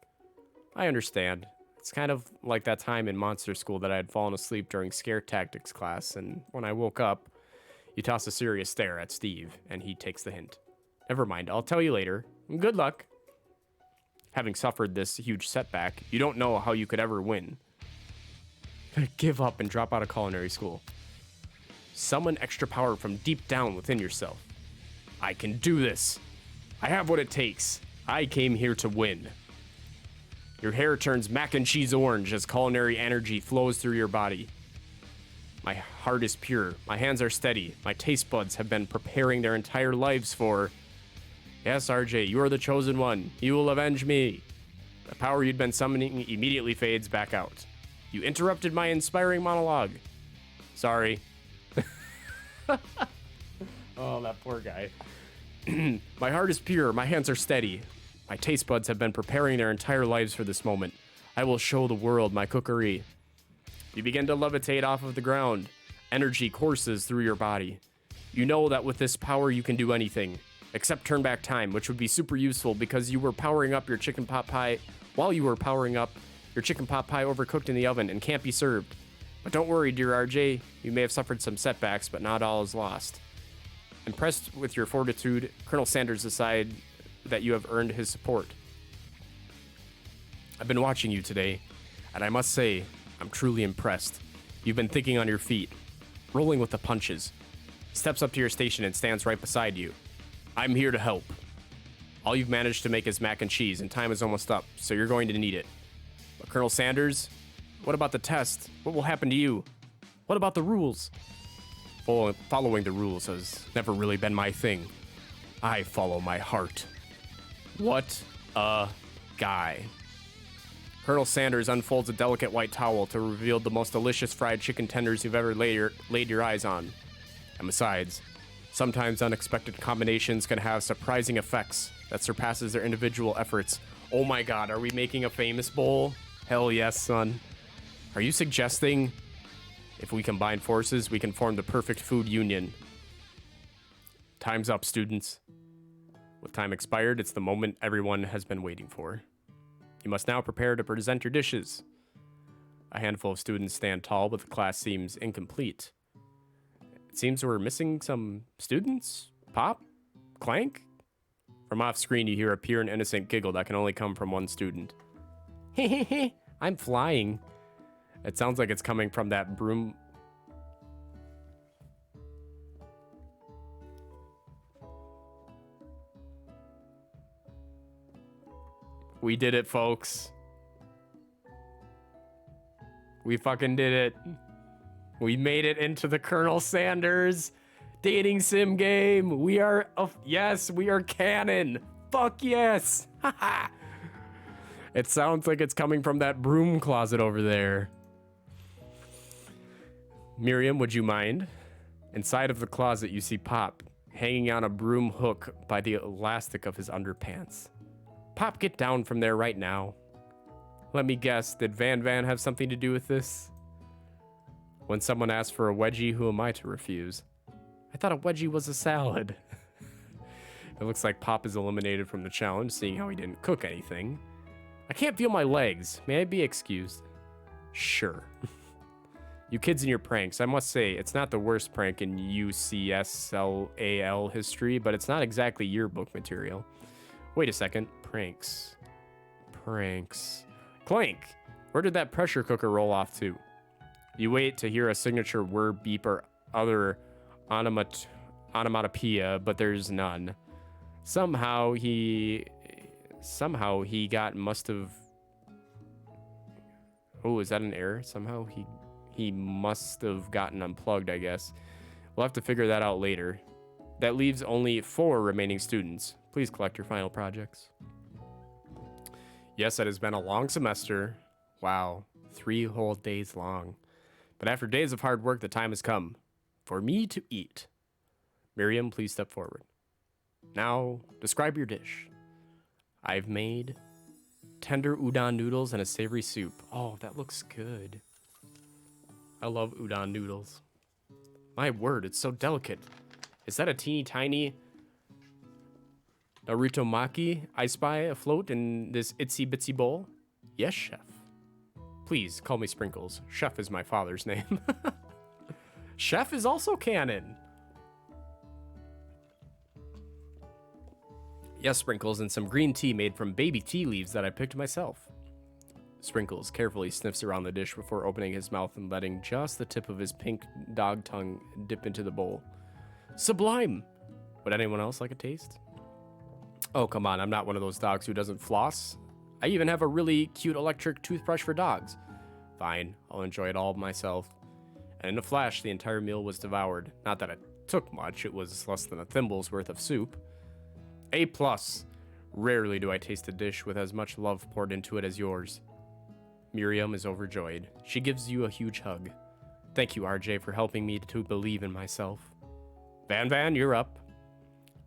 Speaker 1: I understand. It's kind of like that time in monster school that I had fallen asleep during scare tactics class, and when I woke up, you toss a serious stare at Steve, and he takes the hint. Never mind, I'll tell you later. Good luck. Having suffered this huge setback, you don't know how you could ever win. Give up and drop out of culinary school. Summon extra power from deep down within yourself. I can do this. I have what it takes. I came here to win. Your hair turns mac and cheese orange as culinary energy flows through your body. My heart is pure. My hands are steady. My taste buds have been preparing their entire lives for... Yes, RJ, you are the chosen one. You will avenge me. The power you'd been summoning immediately fades back out. You interrupted my inspiring monologue. Sorry. Oh, that poor guy. My heart is pure. My hands are steady. My taste buds have been preparing their entire lives for this moment. I will show the world my cookery. You begin to levitate off of the ground. Energy courses through your body. You know that with this power you can do anything, except turn back time, which would be super useful because you were powering up your chicken pot pie while you were powering up your chicken pot pie overcooked in the oven and can't be served. But don't worry, dear RJ. You may have suffered some setbacks, but not all is lost. Impressed with your fortitude, Colonel Sanders decided that you have earned his support. I've been watching you today, and I must say, I'm truly impressed. You've been thinking on your feet, rolling with the punches. He steps up to your station and stands right beside you. I'm here to help. All you've managed to make is mac and cheese, and time is almost up, so you're going to need it. But Colonel Sanders, what about the test? What will happen to you? What about the rules? Following the rules has never really been my thing. I follow my heart. What a guy. Colonel Sanders unfolds a delicate white towel to reveal the most delicious fried chicken tenders you've ever laid your eyes on. And besides, sometimes unexpected combinations can have surprising effects that surpasses their individual efforts. Oh my god, are we making a famous bowl? Hell yes, son. Are you suggesting if we combine forces, we can form the perfect food union? Time's up, students. With time expired, it's the moment everyone has been waiting for. You must now prepare to present your dishes. A handful of students stand tall, but the class seems incomplete. It seems we're missing some students? Pop? Clank? From off screen, you hear a pure and innocent giggle that can only come from one student. Hehehe, I'm flying. It sounds like it's coming from that broom. We did it, folks. We fucking did it. We made it into the Colonel Sanders dating sim game. We are, yes, we are canon. Fuck yes. Haha. It sounds like it's coming from that broom closet over there. Miriam, would you mind? Inside of the closet, you see Pop hanging on a broom hook by the elastic of his underpants. Pop, get down from there right now. Let me guess, did Van Van have something to do with this? When someone asks for a wedgie, who am I to refuse? I thought a wedgie was a salad. It looks like Pop is eliminated from the challenge, seeing how he didn't cook anything. I can't feel my legs. May I be excused? Sure. You kids and your pranks. I must say, it's not the worst prank in UCSLAL history, but it's not exactly yearbook material. Wait a second. Pranks. Clank! Where did that pressure cooker roll off to? You wait to hear a signature word beep or other onomatopoeia, but there's none. Somehow he must have... Oh, is that an error? Somehow he must have gotten unplugged, I guess. We'll have to figure that out later. That leaves only 4 remaining students. Please collect your final projects. Yes, it has been a long semester. Wow, 3 whole days long. But after days of hard work, the time has come for me to eat. Miriam, please step forward. Now, describe your dish. I've made tender udon noodles and a savory soup. Oh, that looks good. I love udon noodles. My word, it's so delicate. Is that a teeny tiny Naruto Maki I spy afloat in this itsy bitsy bowl? Yes, chef. Please, call me Sprinkles. Chef is my father's name. Chef is also canon. Yes, Sprinkles, and some green tea made from baby tea leaves that I picked myself. Sprinkles carefully sniffs around the dish before opening his mouth and letting just the tip of his pink dog tongue dip into the bowl. Sublime! Would anyone else like a taste? Oh, come on, I'm not one of those dogs who doesn't floss. I even have a really cute electric toothbrush for dogs. Fine, I'll enjoy it all myself. And in a flash, the entire meal was devoured. Not that it took much, it was less than a thimble's worth of soup. A+. Rarely do I taste a dish with as much love poured into it as yours. Miriam is overjoyed. She gives you a huge hug. Thank you, RJ, for helping me to believe in myself. Van, you're up.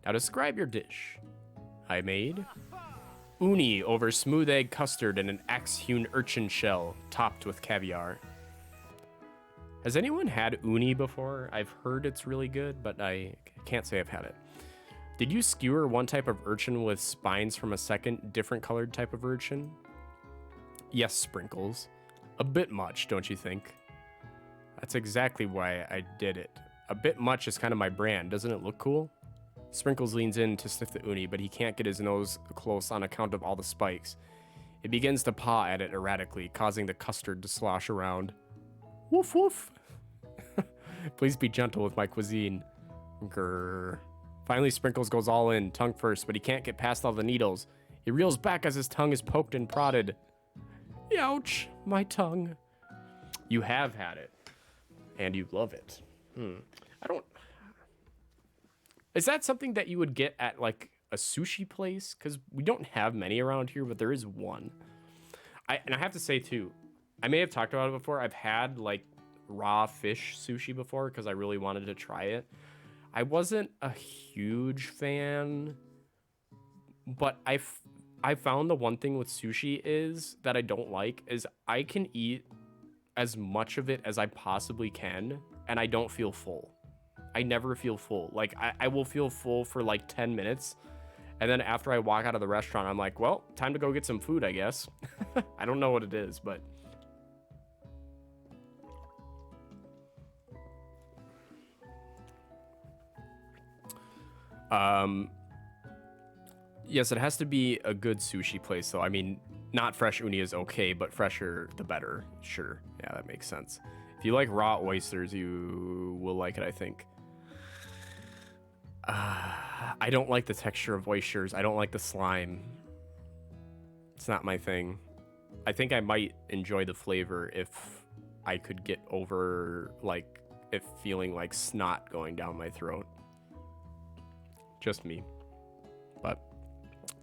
Speaker 1: Now describe your dish. I made uni over smooth egg custard and an axe-hewn urchin shell, topped with caviar. Has anyone had uni before? I've heard it's really good, but I can't say I've had it. Did you skewer one type of urchin with spines from a second, different colored type of urchin? Yes, Sprinkles. A bit much, don't you think? That's exactly why I did it. A bit much is kind of my brand. Doesn't it look cool? Sprinkles leans in to sniff the uni, but he can't get his nose close on account of all the spikes. He begins to paw at it erratically, causing the custard to slosh around. Woof woof. Please be gentle with my cuisine. Grrr. Finally, Sprinkles goes all in, tongue first, but he can't get past all the needles. He reels back as his tongue is poked and prodded. Ouch, my tongue. You have had it, and you love it. Is that something that you would get at, like, a sushi place? Because we don't have many around here, but there is one. And I have to say, too, I may have talked about it before. I've had, like, raw fish sushi before because I really wanted to try it. I wasn't a huge fan, but I found the one thing with sushi is that I don't like is I can eat as much of it as I possibly can, and I don't feel full. I never feel full. Like, I will feel full for like 10 minutes, and then after I walk out of the restaurant, I'm like, well, time to go get some food, I guess. I don't know what it is, but... Yes, it has to be a good sushi place, though. I mean, not fresh uni is okay, but fresher the better. Sure. Yeah, that makes sense. If you like raw oysters, you will like it, I think. I don't like the texture of oysters. I don't like the slime. It's not my thing. I think I might enjoy the flavor if I could get over, like, it feeling like snot going down my throat. Just me. But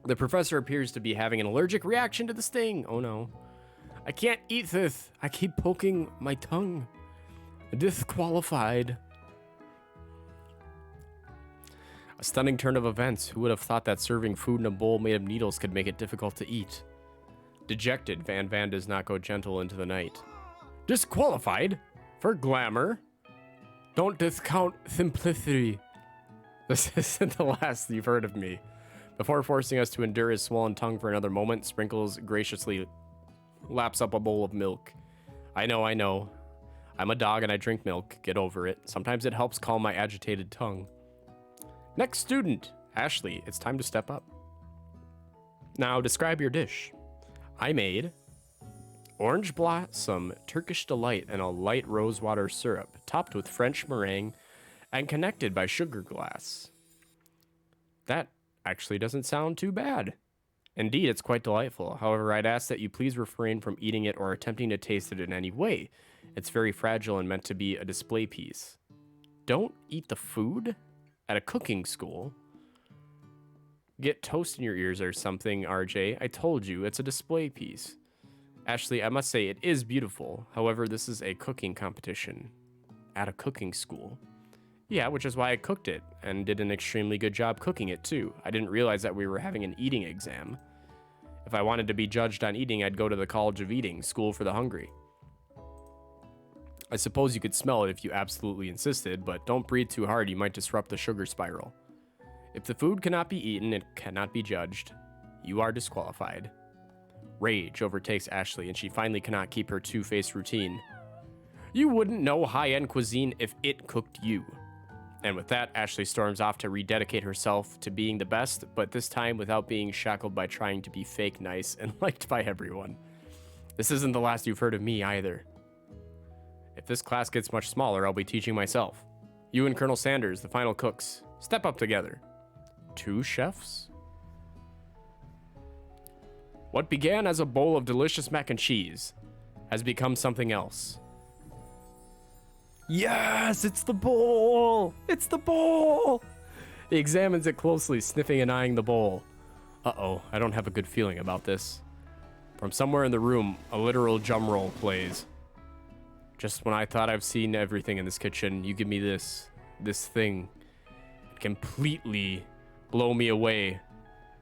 Speaker 1: the professor appears to be having an allergic reaction to the sting. Oh no. I can't eat this. I keep poking my tongue. Disqualified. A stunning turn of events. Who would have thought that serving food in a bowl made of needles could make it difficult to eat? Dejected, Van does not go gentle into the night. Disqualified? For glamour? Don't discount simplicity. This isn't the last you've heard of me. Before forcing us to endure his swollen tongue for another moment, Sprinkles graciously laps up a bowl of milk. I know. I'm a dog and I drink milk. Get over it. Sometimes it helps calm my agitated tongue. Next student. Ashley, it's time to step up. Now, describe your dish. I made orange blossom, Turkish delight, and a light rosewater syrup, topped with French meringue and connected by sugar glass. That actually doesn't sound too bad. Indeed, it's quite delightful. However, I'd ask that you please refrain from eating it or attempting to taste it in any way. It's very fragile and meant to be a display piece. Don't eat the food? At a cooking school? Get toast in your ears or something, RJ. I told you, it's a display piece. Ashley, I must say, it is beautiful. However, this is a cooking competition. At a cooking school. Yeah, which is why I cooked it, and did an extremely good job cooking it, too. I didn't realize that we were having an eating exam. If I wanted to be judged on eating, I'd go to the College of Eating, School for the Hungry. I suppose you could smell it if you absolutely insisted, but don't breathe too hard, you might disrupt the sugar spiral. If the food cannot be eaten, it cannot be judged. You are disqualified. Rage overtakes Ashley, and she finally cannot keep her two-faced routine. You wouldn't know high-end cuisine if it cooked you. And with that, Ashley storms off to rededicate herself to being the best, but this time without being shackled by trying to be fake nice and liked by everyone. This isn't the last you've heard of me either. If this class gets much smaller, I'll be teaching myself. You and Colonel Sanders, the final cooks, step up together. 2 chefs? What began as a bowl of delicious mac and cheese has become something else. Yes, it's the bowl! It's the bowl! He examines it closely, sniffing and eyeing the bowl. Uh-oh, I don't have a good feeling about this. From somewhere in the room, a literal drum roll plays. Just when I thought I've seen everything in this kitchen, you give me this thing. It completely blow me away.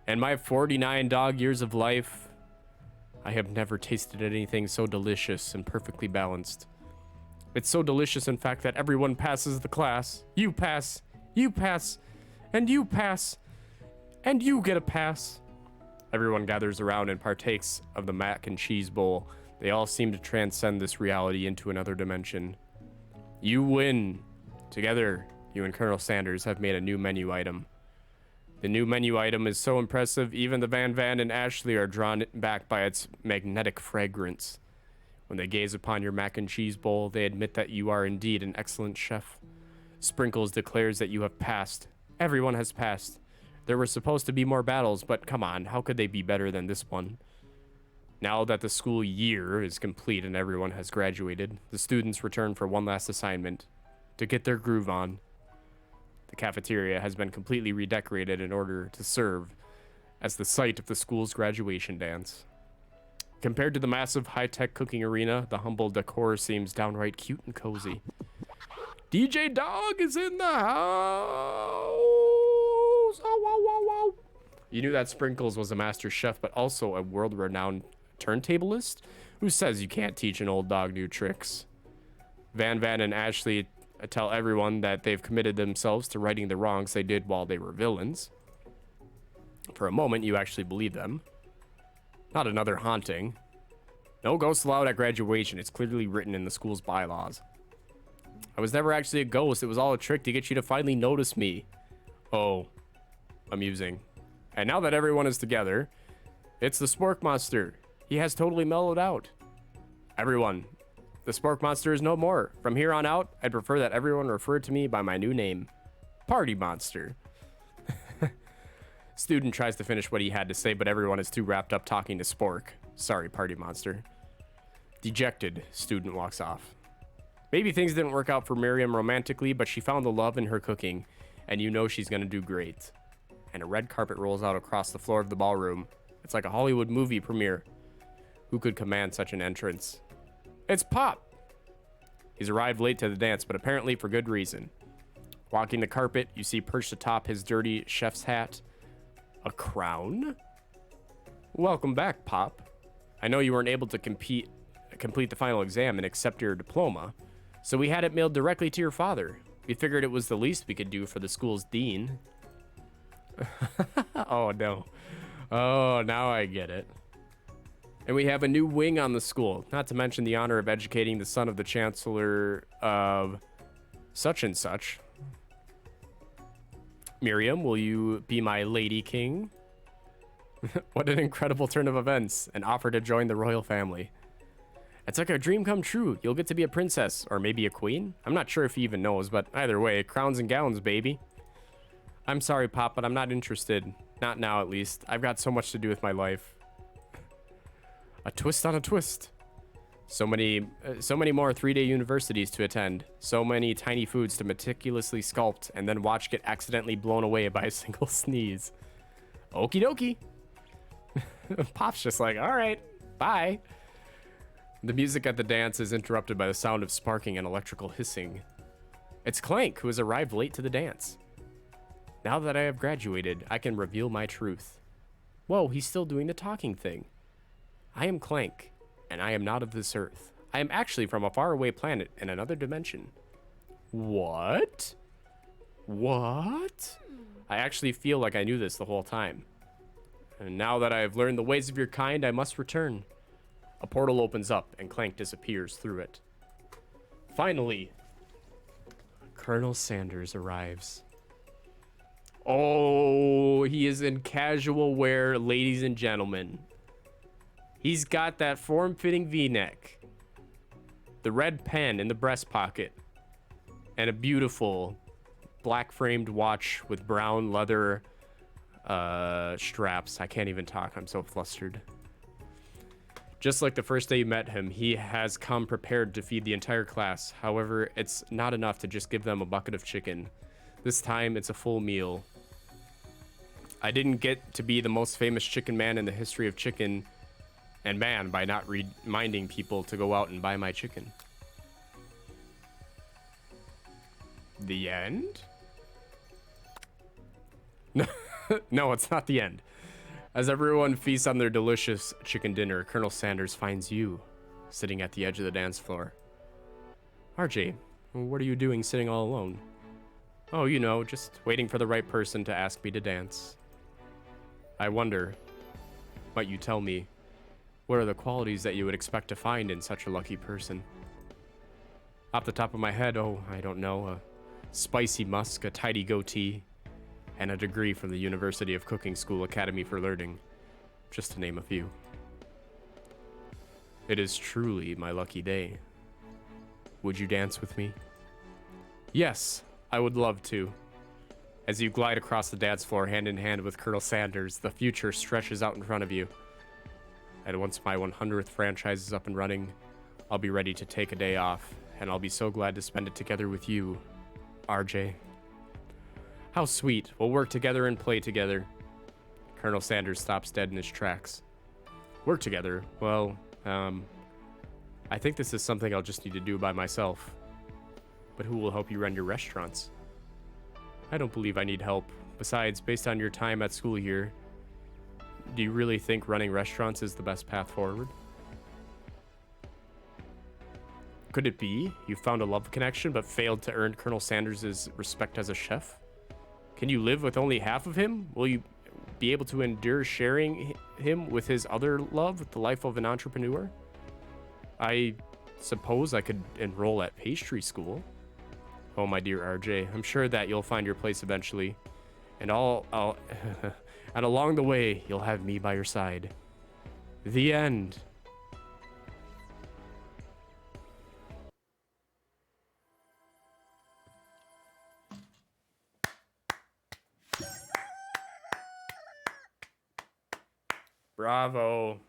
Speaker 1: And my 49 dog years of life, I have never tasted anything so delicious and perfectly balanced. It's so delicious, in fact, that everyone passes the class. You pass, and you pass, and you get a pass. Everyone gathers around and partakes of the mac and cheese bowl. They all seem to transcend this reality into another dimension. You win. Together, you and Colonel Sanders have made a new menu item. The new menu item is so impressive, even the Van and Ashley are drawn back by its magnetic fragrance. When they gaze upon your mac and cheese bowl, they admit that you are indeed an excellent chef. Sprinkles declares that you have passed. Everyone has passed. There were supposed to be more battles, but come on, how could they be better than this one? Now that the school year is complete and everyone has graduated, the students return for one last assignment, to get their groove on. The cafeteria has been completely redecorated in order to serve as the site of the school's graduation dance. Compared to the massive high-tech cooking arena, the humble decor seems downright cute and cozy. DJ Dog is in the house! Oh, wow, wow, wow. You knew that Sprinkles was a master chef, but also a world-renowned turntablist? Who says you can't teach an old dog new tricks? Van and Ashley tell everyone that they've committed themselves to righting the wrongs they did while they were villains. For a moment, you actually believe them. Not another haunting. No ghosts allowed at graduation. It's clearly written in the school's bylaws. I was never actually a ghost. It was all a trick to get you to finally notice me. Oh, amusing. And now that everyone is together, it's the Spork Monster. He has totally mellowed out. Everyone, the Spork Monster is no more. From here on out, I'd prefer that everyone refer to me by my new name, Party Monster. Student tries to finish what he had to say, but everyone is too wrapped up talking to Spork. Sorry, Party Monster. Dejected, student walks off. Maybe things didn't work out for Miriam romantically, but she found the love in her cooking, and you know she's gonna do great. And a red carpet rolls out across the floor of the ballroom. It's like a Hollywood movie premiere. Who could command such an entrance? It's Pop! He's arrived late to the dance, but apparently for good reason. Walking the carpet, you see perched atop his dirty chef's hat a crown? Welcome back, Pop. I know you weren't able to complete the final exam and accept your diploma, so we had it mailed directly to your father. We figured it was the least we could do for the school's dean. Oh, no. Oh, now I get it. And we have a new wing on the school, not to mention the honor of educating the son of the chancellor of such and such. Miriam, will you be my lady king? What an incredible turn of events, an offer to join the royal family. It's like a dream come true. You'll get to be a princess, or maybe a queen. I'm not sure if he even knows, but either way, crowns and gowns, baby. I'm sorry, Pop, but I'm not interested. Not now, at least. I've got so much to do with my life. A twist on a twist. So many more 3-day universities to attend. So many tiny foods to meticulously sculpt and then watch get accidentally blown away by a single sneeze. Okie dokie. Pop's just like, all right, bye. The music at the dance is interrupted by the sound of sparking and electrical hissing. It's Clank, who has arrived late to the dance. Now that I have graduated, I can reveal my truth. Whoa, he's still doing the talking thing. I am Clank, and I am not of this earth. I am actually from a faraway planet in another dimension. What? What? I actually feel like I knew this the whole time. And now that I have learned the ways of your kind, I must return. A portal opens up, and Clank disappears through it. Finally, Colonel Sanders arrives. Oh, he is in casual wear, ladies and gentlemen. He's got that form-fitting V-neck, the red pen in the breast pocket, and a beautiful black-framed watch with brown leather straps. I can't even talk. I'm so flustered. Just like the first day you met him, he has come prepared to feed the entire class. However, it's not enough to just give them a bucket of chicken. This time, it's a full meal. I didn't get to be the most famous chicken man in the history of chicken and man by not reminding people to go out and buy my chicken. The end? No, it's not the end. As everyone feasts on their delicious chicken dinner, Colonel Sanders finds you sitting at the edge of the dance floor. RJ, what are you doing sitting all alone? Oh, you know, just waiting for the right person to ask me to dance. I wonder, might you tell me, what are the qualities that you would expect to find in such a lucky person? Off the top of my head, oh, I don't know, a spicy musk, a tidy goatee, and a degree from the University of Cooking School Academy for Learning, just to name a few. It is truly my lucky day. Would you dance with me? Yes, I would love to. As you glide across the dance floor hand in hand with Colonel Sanders, the future stretches out in front of you. And once my 100th franchise is up and running, I'll be ready to take a day off, and I'll be so glad to spend it together with you, RJ. How sweet. We'll work together and play together. Colonel Sanders stops dead in his tracks. Work together? Well, I think this is something I'll just need to do by myself. But who will help you run your restaurants? I don't believe I need help. Besides, based on your time at school here, do you really think running restaurants is the best path forward? Could it be you found a love connection but failed to earn Colonel Sanders' respect as a chef? Can you live with only half of him? Will you be able to endure sharing him with his other love, the life of an entrepreneur? I suppose I could enroll at pastry school. Oh, my dear RJ, I'm sure that you'll find your place eventually. And and along the way, you'll have me by your side. The end. Bravo.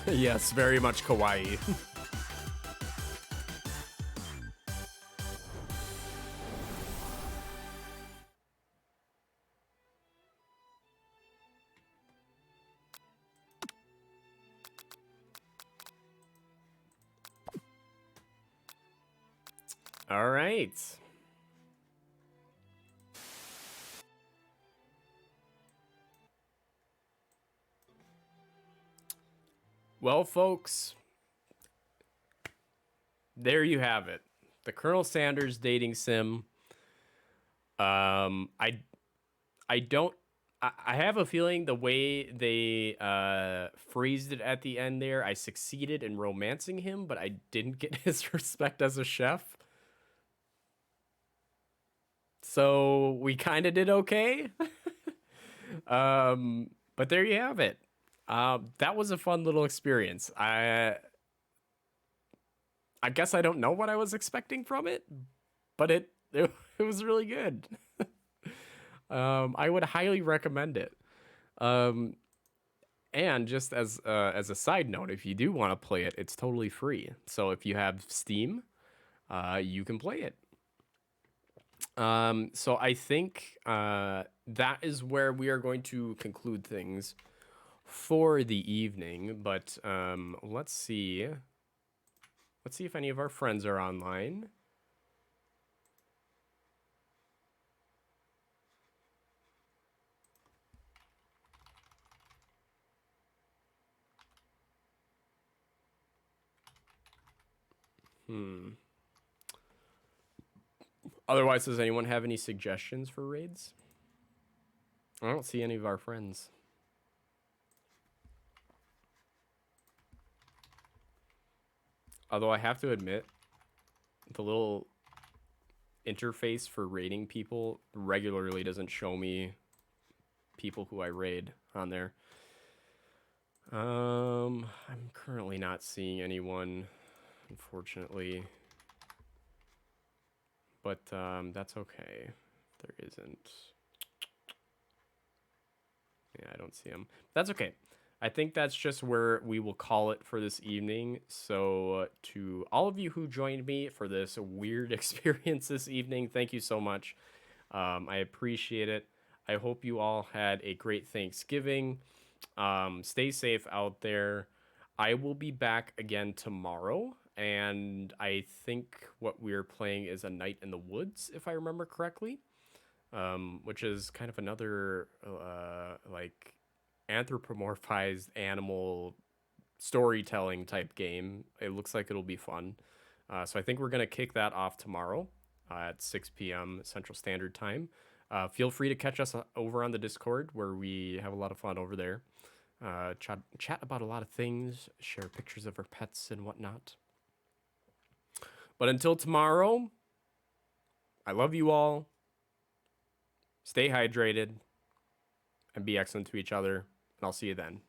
Speaker 1: Yes, very much kawaii. All right. Well, folks, there you have it. The Colonel Sanders dating sim. I don't. I have a feeling the way they phrased it at the end there, I succeeded in romancing him, but I didn't get his respect as a chef. So we kind of did okay. But there you have it. That was a fun little experience. I guess I don't know what I was expecting from it, but it was really good. I would highly recommend it. And just as a side note, if you do want to play it, it's totally free. So if you have Steam, you can play it. So I think that is where we are going to conclude things for the evening. But let's see. Let's see if any of our friends are online. Hmm. Otherwise, does anyone have any suggestions for raids? I don't see any of our friends. Although I have to admit, the little interface for raiding people regularly doesn't show me people who I raid on there. I'm currently not seeing anyone, unfortunately. But that's okay. There isn't. Yeah, I don't see him. That's okay. I think that's just where we will call it for this evening. So, to all of you who joined me for this weird experience this evening, thank you so much. I appreciate it. I hope you all had a great Thanksgiving. Stay safe out there. I will be back again tomorrow, and I think what we're playing is A Night in the Woods, if I remember correctly, which is kind of another like anthropomorphized animal storytelling type game. It looks like it'll be fun. So I think we're gonna kick that off tomorrow at 6 p.m. Central Standard Time. Feel free to catch us over on the Discord where we have a lot of fun over there. Chat about a lot of things, share pictures of our pets and whatnot. But until tomorrow, I love you all. Stay hydrated and be excellent to each other. And I'll see you then.